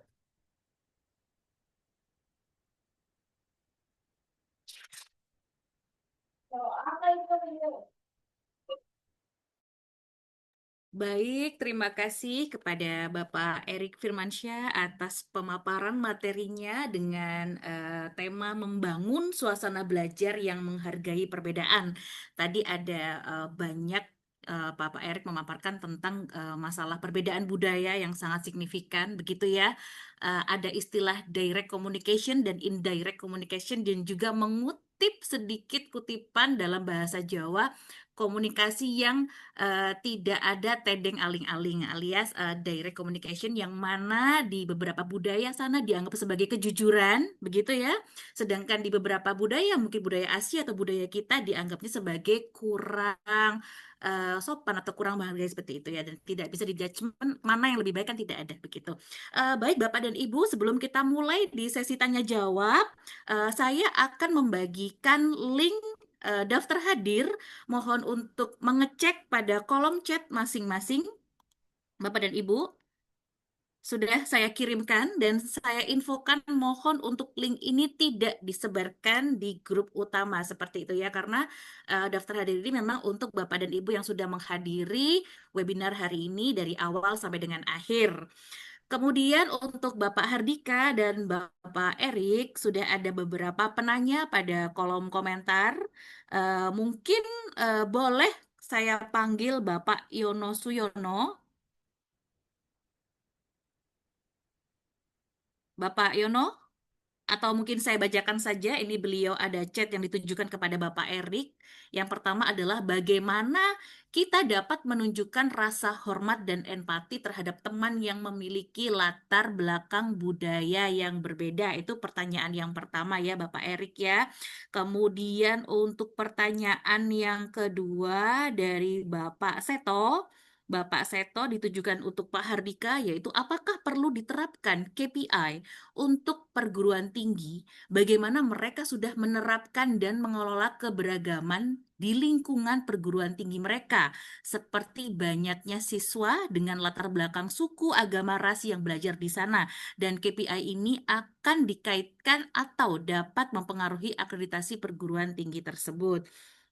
Baik, terima kasih kepada Bapak Erik Firmansyah atas pemaparan materinya dengan tema membangun suasana belajar yang menghargai perbedaan. Tadi ada banyak Bapak Erik memaparkan tentang masalah perbedaan budaya yang sangat signifikan, begitu ya. Ada istilah direct communication dan indirect communication dan juga mengutip sedikit kutipan dalam bahasa Jawa komunikasi yang tidak ada tedeng aling-aling alias direct communication yang mana di beberapa budaya sana dianggap sebagai kejujuran, begitu ya. Sedangkan di beberapa budaya, mungkin budaya Asia atau budaya kita dianggapnya sebagai kurang sopan atau kurang menghargai seperti itu ya, dan tidak bisa dijudgment mana yang lebih baik kan tidak ada begitu. Baik Bapak dan Ibu, sebelum kita mulai di sesi tanya jawab, saya akan membagikan link daftar hadir. Mohon untuk mengecek pada kolom chat masing-masing, Bapak dan Ibu. Sudah saya kirimkan dan saya infokan mohon untuk link ini tidak disebarkan di grup utama seperti itu ya, karena daftar hadir ini memang untuk Bapak dan Ibu yang sudah menghadiri webinar hari ini dari awal sampai dengan akhir. Kemudian untuk Bapak Hardika dan Bapak Erik sudah ada beberapa penanya pada kolom komentar. Mungkin boleh saya panggil Bapak Yono Suyono. Bapak Yono? Atau mungkin saya bacakan saja, ini beliau ada chat yang ditujukan kepada Bapak Erik. Yang pertama adalah bagaimana kita dapat menunjukkan rasa hormat dan empati terhadap teman yang memiliki latar belakang budaya yang berbeda. Itu pertanyaan yang pertama ya Bapak Erik ya. Kemudian untuk pertanyaan yang kedua dari Bapak Seto. Bapak Seto ditujukan untuk Pak Hardika, yaitu apakah perlu diterapkan KPI untuk perguruan tinggi, bagaimana mereka sudah menerapkan dan mengelola keberagaman di lingkungan perguruan tinggi mereka, seperti banyaknya siswa dengan latar belakang suku, agama, ras yang belajar di sana, dan KPI ini akan dikaitkan atau dapat mempengaruhi akreditasi perguruan tinggi tersebut.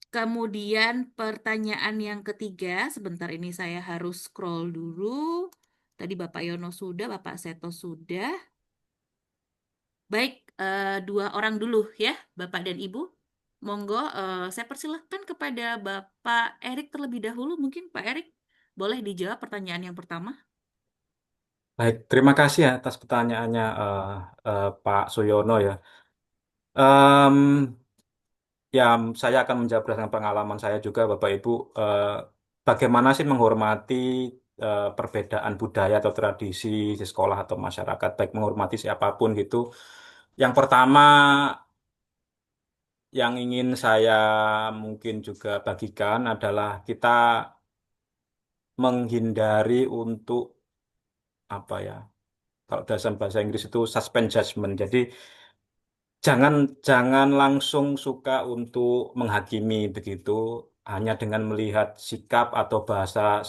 Kemudian pertanyaan yang ketiga, sebentar ini saya harus scroll dulu. Tadi Bapak Yono sudah, Bapak Seto sudah. Baik, dua orang dulu ya, Bapak dan Ibu. Monggo, saya persilahkan kepada Bapak Erik terlebih dahulu. Mungkin Pak Erik boleh dijawab pertanyaan yang pertama. Baik, terima kasih ya atas pertanyaannya Pak Suyono ya. Em, Ya, saya akan menjawab berdasarkan pengalaman saya juga, Bapak Ibu. Eh, Bagaimana sih menghormati perbedaan budaya atau tradisi di sekolah atau masyarakat, baik menghormati siapapun gitu. Yang pertama, yang ingin saya mungkin juga bagikan adalah kita menghindari untuk apa ya? Kalau dalam bahasa Inggris itu suspend judgment. Jadi jangan jangan langsung suka untuk menghakimi begitu hanya dengan melihat sikap atau bahasa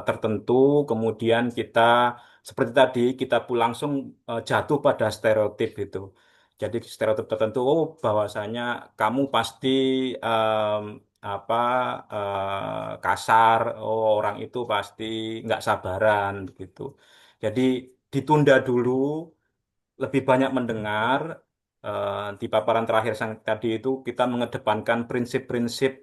tertentu, kemudian kita seperti tadi kita pun langsung jatuh pada stereotip itu. Jadi stereotip tertentu, oh bahwasanya kamu pasti em, apa kasar, oh orang itu pasti nggak sabaran begitu. Jadi ditunda dulu, lebih banyak mendengar. Di paparan terakhir sang tadi itu kita mengedepankan prinsip-prinsip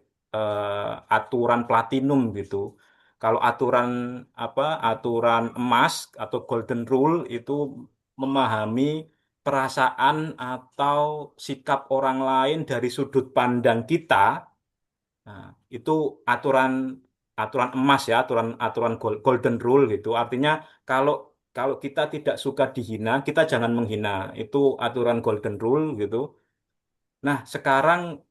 aturan platinum gitu. Kalau aturan aturan emas atau golden rule itu memahami perasaan atau sikap orang lain dari sudut pandang kita. Nah, itu aturan aturan emas ya, aturan aturan golden rule gitu. Artinya kalau kalau kita tidak suka dihina, kita jangan menghina. Itu aturan golden rule gitu. Nah, sekarang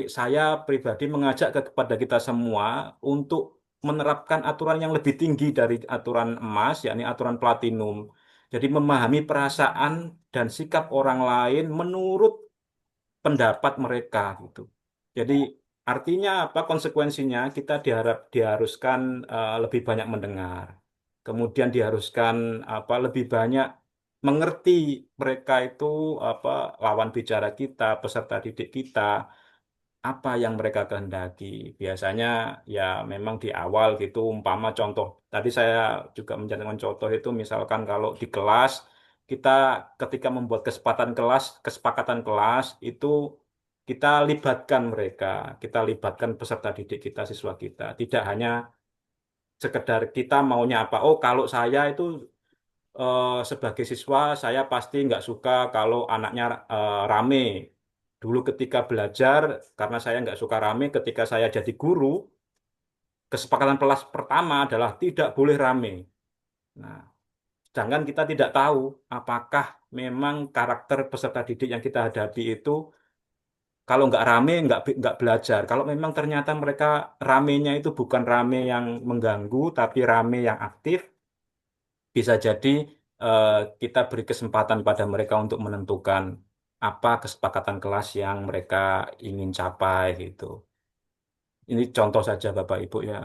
saya pribadi mengajak kepada kita semua untuk menerapkan aturan yang lebih tinggi dari aturan emas, yakni aturan platinum. Jadi memahami perasaan dan sikap orang lain menurut pendapat mereka gitu. Jadi artinya apa konsekuensinya kita diharuskan lebih banyak mendengar. Kemudian diharuskan lebih banyak mengerti mereka itu apa lawan bicara kita, peserta didik kita, apa yang mereka kehendaki. Biasanya ya memang di awal gitu umpama contoh. Tadi saya juga menjadikan contoh itu misalkan kalau di kelas kita ketika membuat kesepakatan kelas itu kita libatkan mereka, kita libatkan peserta didik kita, siswa kita. Tidak hanya sekedar kita maunya apa. Oh, kalau saya itu sebagai siswa saya pasti nggak suka kalau anaknya rame. Dulu ketika belajar, karena saya nggak suka rame, ketika saya jadi guru, kesepakatan kelas pertama adalah tidak boleh rame. Nah, sedangkan kita tidak tahu apakah memang karakter peserta didik yang kita hadapi itu kalau nggak rame nggak belajar. Kalau memang ternyata mereka ramenya itu bukan rame yang mengganggu, tapi rame yang aktif, bisa jadi eh, kita beri kesempatan pada mereka untuk menentukan apa kesepakatan kelas yang mereka ingin capai gitu. Ini contoh saja Bapak Ibu ya.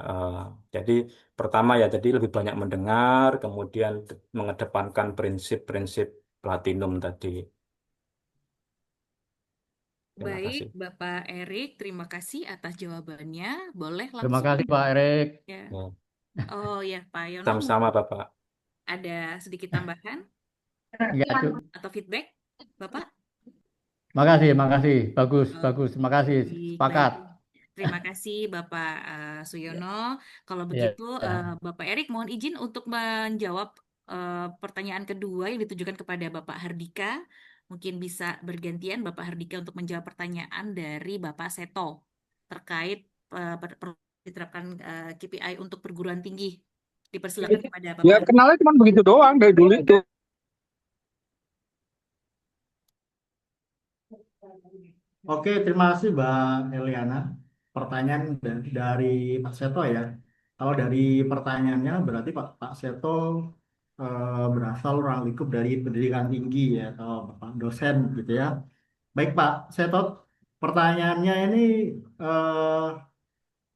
Jadi pertama ya, jadi lebih banyak mendengar, kemudian mengedepankan prinsip-prinsip platinum tadi. Terima Baik, kasih. Bapak Erik, terima kasih atas jawabannya. Boleh Terima langsung kasih Pak Erik. ya. Ya, Oh ya, Pak Yono sama-sama Bapak. ada sedikit tambahan Ya, atau feedback, Bapak? makasih. Bagus, Oh, bagus. Terima kasih. baik, baik. Sepakat. Terima kasih Bapak Suyono. Kalau Ya, begitu, Bapak Erik mohon izin untuk menjawab pertanyaan kedua yang ditujukan kepada Bapak Hardika. Mungkin bisa bergantian Bapak Hardika untuk menjawab pertanyaan dari Bapak Seto terkait diterapkan KPI untuk perguruan tinggi. Dipersilakan kepada Bapak Ya Hardika. kenalnya cuma begitu doang dari dulu itu. Oke, terima kasih Mbak Eliana. Pertanyaan dari Pak Seto ya. Kalau dari pertanyaannya berarti Pak Seto berasal ruang lingkup dari pendidikan tinggi ya, atau Bapak dosen gitu ya. Baik Pak Seto, pertanyaannya ini eh,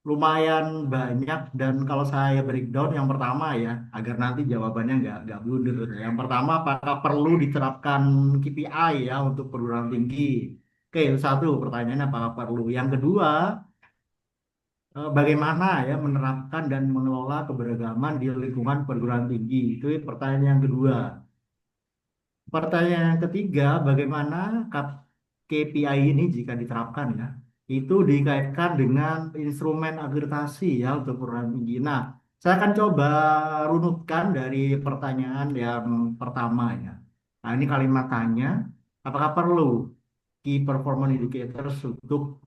lumayan banyak dan kalau saya breakdown yang pertama ya, agar nanti jawabannya nggak blunder gitu. Yang pertama, apakah perlu diterapkan KPI ya untuk perguruan tinggi? Oke, itu satu pertanyaannya apakah perlu. Yang kedua, bagaimana ya menerapkan dan mengelola keberagaman di lingkungan perguruan tinggi? Itu pertanyaan yang kedua. Pertanyaan yang ketiga, bagaimana KPI ini jika diterapkan ya, itu dikaitkan dengan instrumen akreditasi ya untuk perguruan tinggi. Nah, saya akan coba runutkan dari pertanyaan yang pertama ya. Nah, ini kalimat tanya, apakah perlu Key Performance Indicators untuk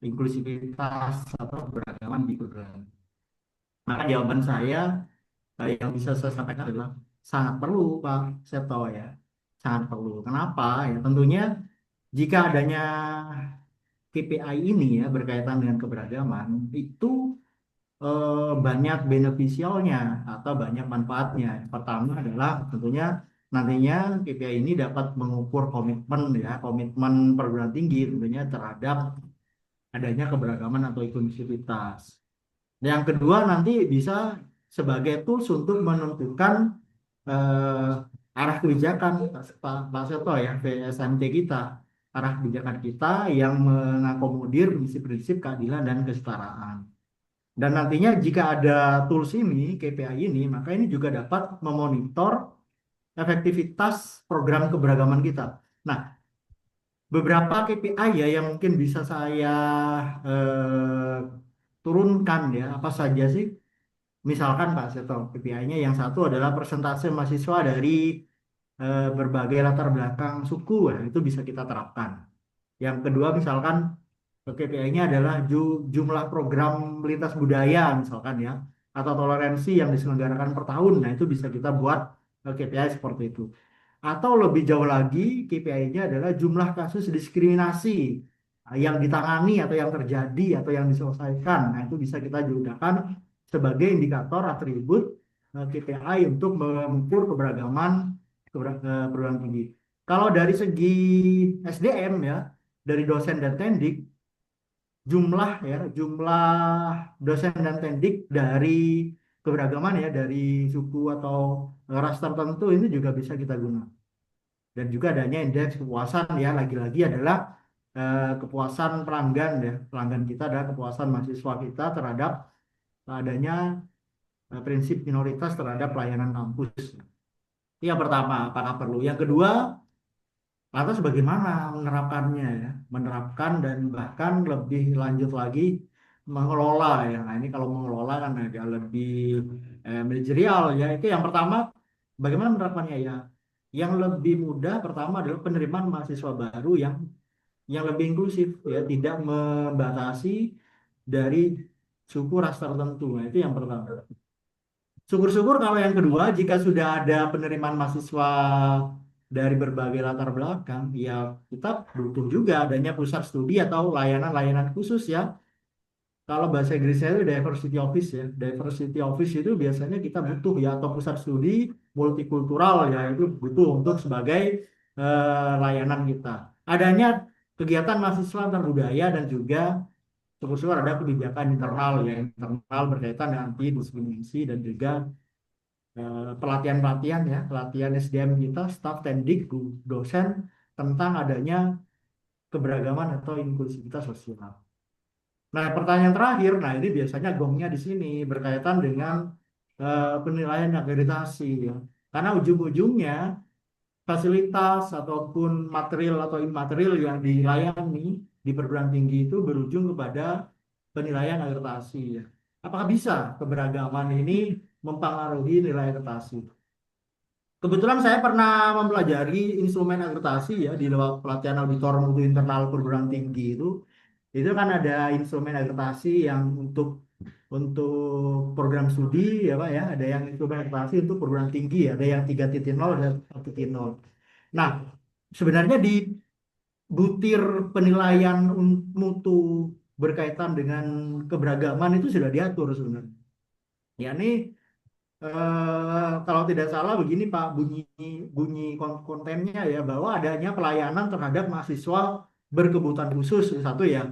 inklusivitas atau keberagaman di perguruan tinggi? Maka jawaban saya yang bisa saya sampaikan adalah sangat perlu Pak Seto ya. Sangat perlu. Kenapa? Ya tentunya jika adanya KPI ini ya berkaitan dengan keberagaman itu banyak beneficialnya atau banyak manfaatnya. Pertama adalah tentunya nantinya KPI ini dapat mengukur komitmen ya, komitmen perguruan tinggi tentunya terhadap adanya keberagaman atau inklusivitas. Yang kedua nanti bisa sebagai tools untuk menentukan arah kebijakan Pak Seto ya VSMT kita, arah kebijakan kita yang mengakomodir prinsip-prinsip keadilan dan kesetaraan. Dan nantinya jika ada tools ini, KPI ini, maka ini juga dapat memonitor efektivitas program keberagaman kita. Nah, beberapa KPI ya yang mungkin bisa saya eh, turunkan ya, apa saja sih? Misalkan Pak Seto, KPI-nya yang satu adalah persentase mahasiswa dari berbagai latar belakang suku, ya, itu bisa kita terapkan. Yang kedua misalkan KPI-nya adalah jumlah program lintas budaya misalkan ya, atau toleransi yang diselenggarakan per tahun, nah itu bisa kita buat KPI seperti itu. Atau lebih jauh lagi, KPI-nya adalah jumlah kasus diskriminasi yang ditangani atau yang terjadi atau yang diselesaikan. Nah, itu bisa kita gunakan sebagai indikator atribut KPI untuk mengukur keberagaman perguruan tinggi. Kalau dari segi SDM ya, dari dosen dan tendik, jumlah dosen dan tendik dari keberagaman ya, dari suku atau ras tertentu ini juga bisa kita gunakan. Dan juga adanya indeks kepuasan ya, lagi-lagi adalah kepuasan pelanggan ya, pelanggan kita adalah kepuasan mahasiswa kita terhadap adanya prinsip minoritas terhadap pelayanan kampus. Itu yang pertama, apakah perlu. Yang kedua, lantas bagaimana menerapkannya ya, menerapkan dan bahkan lebih lanjut lagi mengelola ya. Nah ini kalau mengelola kan agak lebih manajerial ya. Itu yang pertama, bagaimana menerapkannya ya. Yang lebih mudah pertama adalah penerimaan mahasiswa baru yang lebih inklusif ya, tidak membatasi dari suku ras tertentu. Nah, itu yang pertama. Syukur-syukur kalau yang kedua, jika sudah ada penerimaan mahasiswa dari berbagai latar belakang, ya kita butuh juga adanya pusat studi atau layanan-layanan khusus ya. Kalau bahasa Inggrisnya itu diversity office ya. Diversity office itu biasanya kita butuh ya, atau pusat studi multikultural ya, itu butuh untuk sebagai layanan kita. Adanya kegiatan mahasiswa antar budaya dan juga syukur-syukur ada kebijakan internal ya, internal berkaitan dengan anti diskriminasi dan juga pelatihan-pelatihan ya, pelatihan SDM kita, staf, tendik, dosen tentang adanya keberagaman atau inklusivitas sosial. Nah, pertanyaan terakhir, nah ini biasanya gongnya di sini berkaitan dengan penilaian akreditasi ya. Karena ujung-ujungnya fasilitas ataupun material atau imaterial yang dilayani di perguruan tinggi itu berujung kepada penilaian akreditasi ya. Apakah bisa keberagaman ini mempengaruhi nilai akreditasi? Kebetulan saya pernah mempelajari instrumen akreditasi ya di lewat pelatihan auditor mutu internal perguruan tinggi itu kan ada instrumen akreditasi yang untuk program studi ya Pak ya, ada yang instrumen akreditasi untuk perguruan tinggi, ada yang 3.0 dan 1.0. Nah, sebenarnya di butir penilaian mutu berkaitan dengan keberagaman itu sudah diatur sebenarnya. Ya ini kalau tidak salah begini Pak, bunyi bunyi kontennya ya, bahwa adanya pelayanan terhadap mahasiswa berkebutuhan khusus satu ya,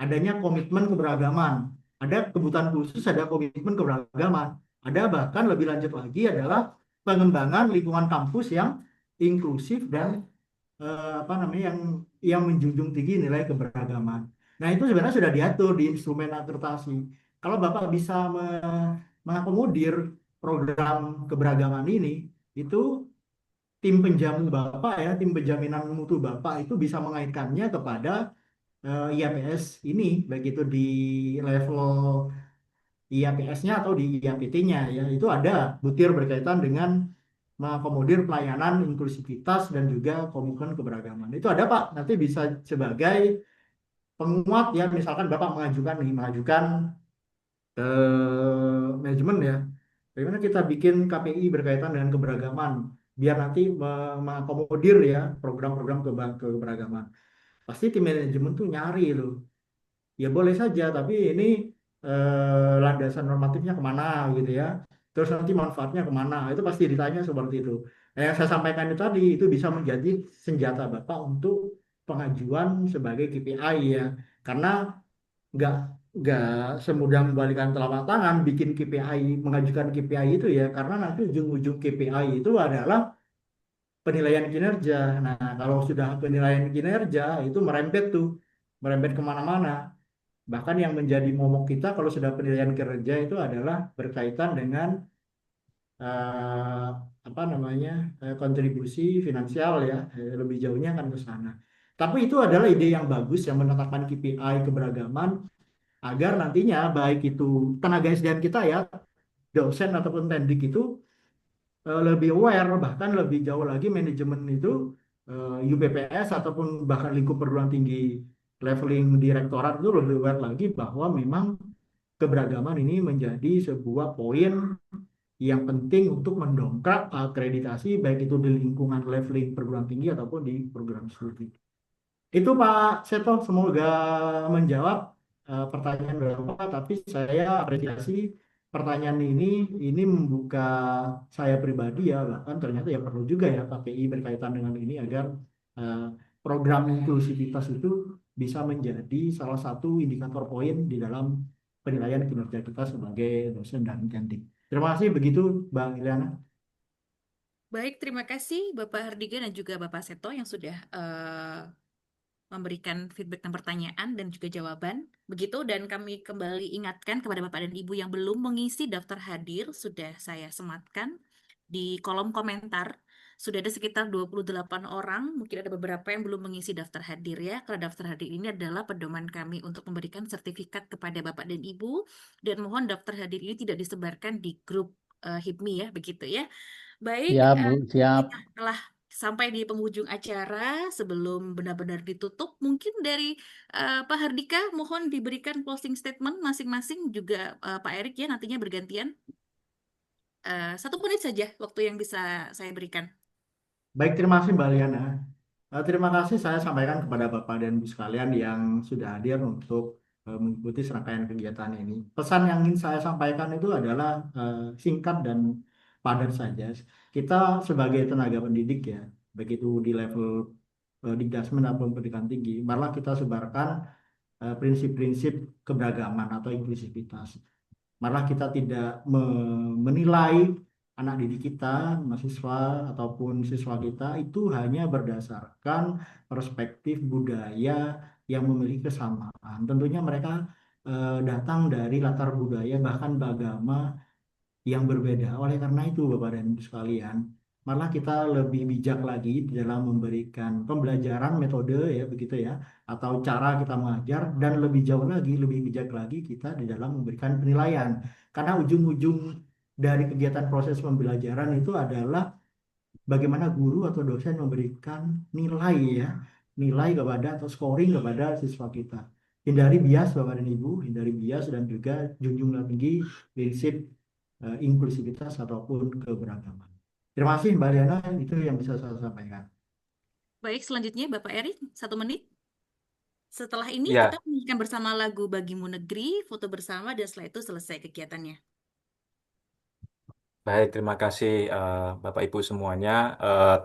adanya komitmen keberagaman, ada kebutuhan khusus, ada komitmen keberagaman, ada bahkan lebih lanjut lagi adalah pengembangan lingkungan kampus yang inklusif dan apa namanya yang menjunjung tinggi nilai keberagaman. Nah, itu sebenarnya sudah diatur di instrumen akreditasi. Kalau Bapak bisa mengakomodir program keberagaman ini, itu tim penjamin Bapak ya, tim penjaminan mutu Bapak itu bisa mengaitkannya kepada IAPS ini, baik itu di level IAPS-nya atau di IAPT-nya ya, itu ada butir berkaitan dengan mengakomodir pelayanan inklusivitas dan juga komitmen keberagaman. Itu ada Pak, nanti bisa sebagai penguat ya, misalkan Bapak mengajukan manajemen ya, bagaimana kita bikin KPI berkaitan dengan keberagaman, biar nanti mengakomodir ya program-program keberagaman. Pasti tim manajemen tuh nyari loh. Ya boleh saja, tapi ini landasan normatifnya kemana gitu ya. Terus nanti manfaatnya kemana, itu pasti ditanya seperti itu. Nah, yang saya sampaikan itu tadi, itu bisa menjadi senjata Bapak untuk pengajuan sebagai KPI ya. Karena nggak nggak semudah membalikan telapak tangan bikin KPI, mengajukan KPI itu ya. Karena nanti ujung-ujung KPI itu adalah penilaian kinerja. Nah, kalau sudah penilaian kinerja itu merembet kemana-mana. Bahkan yang menjadi momok kita kalau sudah penilaian kinerja itu adalah berkaitan dengan eh, apa namanya kontribusi finansial ya, lebih jauhnya akan ke sana. Tapi itu adalah ide yang bagus yang menetapkan KPI keberagaman agar nantinya baik itu tenaga SDM kita ya, dosen ataupun tendik itu lebih aware, bahkan lebih jauh lagi manajemen itu UPPS ataupun bahkan lingkup perguruan tinggi leveling direktorat itu lebih aware lagi bahwa memang keberagaman ini menjadi sebuah poin yang penting untuk mendongkrak akreditasi baik itu di lingkungan leveling perguruan tinggi ataupun di program studi. Itu Pak Seto, semoga menjawab pertanyaan Bapak, tapi saya apresiasi pertanyaan ini membuka saya pribadi ya, bahkan ternyata ya perlu juga ya KPI berkaitan dengan ini agar eh, program inklusivitas itu bisa menjadi salah satu indikator poin di dalam penilaian kinerja kita sebagai dosen dan pendidik. Terima kasih begitu Bang Ilyana. Baik, terima kasih Bapak Hardika dan juga Bapak Seto yang sudah memberikan feedback dan pertanyaan dan juga jawaban. Begitu, dan kami kembali ingatkan kepada Bapak dan Ibu yang belum mengisi daftar hadir, sudah saya sematkan di kolom komentar. Sudah ada sekitar 28 orang, mungkin ada beberapa yang belum mengisi daftar hadir ya. Karena daftar hadir ini adalah pedoman kami untuk memberikan sertifikat kepada Bapak dan Ibu. Dan mohon daftar hadir ini tidak disebarkan di grup HIPMI ya, begitu ya. Baik, Ya, Bu, siap. kita telah sampai di penghujung acara, sebelum benar-benar ditutup, mungkin dari Pak Hardika mohon diberikan closing statement masing-masing, juga Pak Erik ya nantinya bergantian. 1 menit saja waktu yang bisa saya berikan. Baik, terima kasih Mbak Liana. Terima kasih saya sampaikan kepada Bapak dan Ibu sekalian yang sudah hadir untuk mengikuti serangkaian kegiatan ini. Pesan yang ingin saya sampaikan itu adalah singkat dan padat saja. Kita sebagai tenaga pendidik ya, baik itu di level Dikdasmen ataupun pendidikan tinggi, malah kita sebarkan prinsip-prinsip keberagaman atau inklusivitas. Malah kita tidak menilai anak didik kita, mahasiswa ataupun siswa kita itu hanya berdasarkan perspektif budaya yang memiliki kesamaan. Tentunya mereka datang dari latar budaya bahkan agama yang berbeda. Oleh karena itu, Bapak dan Ibu sekalian, malah kita lebih bijak lagi di dalam memberikan pembelajaran metode ya begitu ya, atau cara kita mengajar, dan lebih jauh lagi, lebih bijak lagi kita di dalam memberikan penilaian. Karena ujung-ujung dari kegiatan proses pembelajaran itu adalah bagaimana guru atau dosen memberikan nilai ya, nilai kepada atau scoring kepada siswa kita. Hindari bias Bapak dan Ibu, hindari bias dan juga junjunglah tinggi prinsip inklusivitas ataupun keberagaman. Terima kasih Mbak Diana, itu yang bisa saya sampaikan. Baik, selanjutnya Bapak Erik, 1 menit. Setelah ini kita Ya, menyanyikan bersama lagu Bagimu Negeri, foto bersama, dan setelah itu selesai kegiatannya. baik, terima kasih Bapak Ibu semuanya. Eh,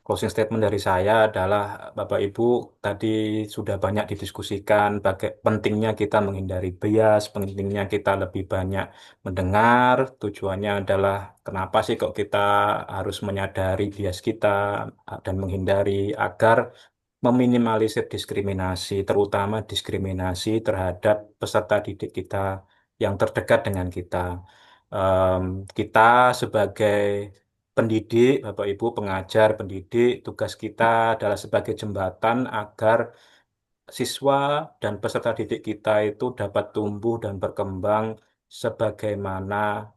Closing statement dari saya adalah Bapak Ibu tadi sudah banyak didiskusikan pentingnya kita menghindari bias, pentingnya kita lebih banyak mendengar. Tujuannya adalah kenapa sih kok kita harus menyadari bias kita dan menghindari agar meminimalisir diskriminasi, terutama diskriminasi terhadap peserta didik kita yang terdekat dengan kita. Em, kita sebagai pendidik, Bapak Ibu pengajar, pendidik, tugas kita adalah sebagai jembatan agar siswa dan peserta didik kita itu dapat tumbuh dan berkembang sebagaimana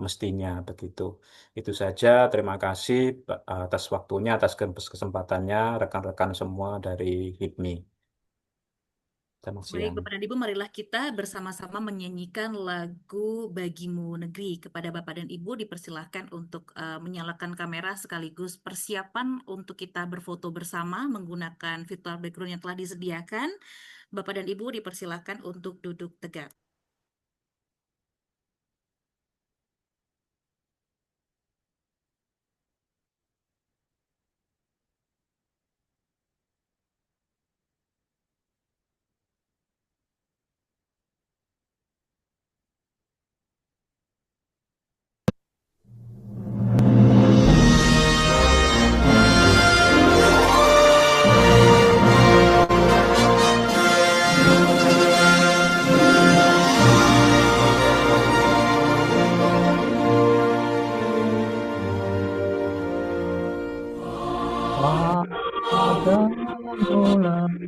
mestinya begitu. Itu saja. Terima kasih atas waktunya, atas kesempatannya, rekan-rekan semua dari HIPMI. Selamat Baik, siang. Bapak dan Ibu, marilah kita bersama-sama menyanyikan lagu Bagimu Negeri. Kepada Bapak dan Ibu dipersilahkan untuk menyalakan kamera sekaligus persiapan untuk kita berfoto bersama menggunakan virtual background yang telah disediakan. Bapak dan Ibu dipersilahkan untuk duduk tegak.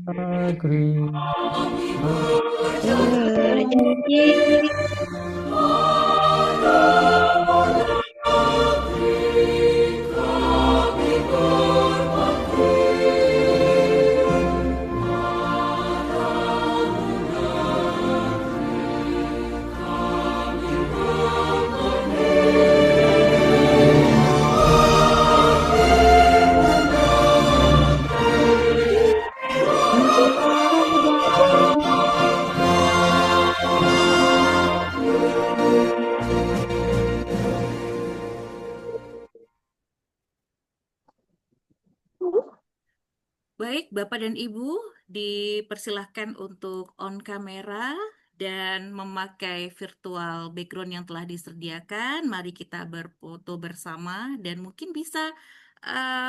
Pada negeri Baik, Bapak dan Ibu dipersilahkan untuk on kamera dan memakai virtual background yang telah disediakan. Mari kita berfoto bersama dan mungkin bisa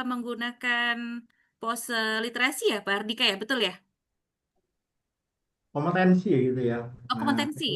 menggunakan pose literasi ya, Pak Ardika ya, betul ya? Kompetensi gitu ya. Oh, Nah, kompetensi.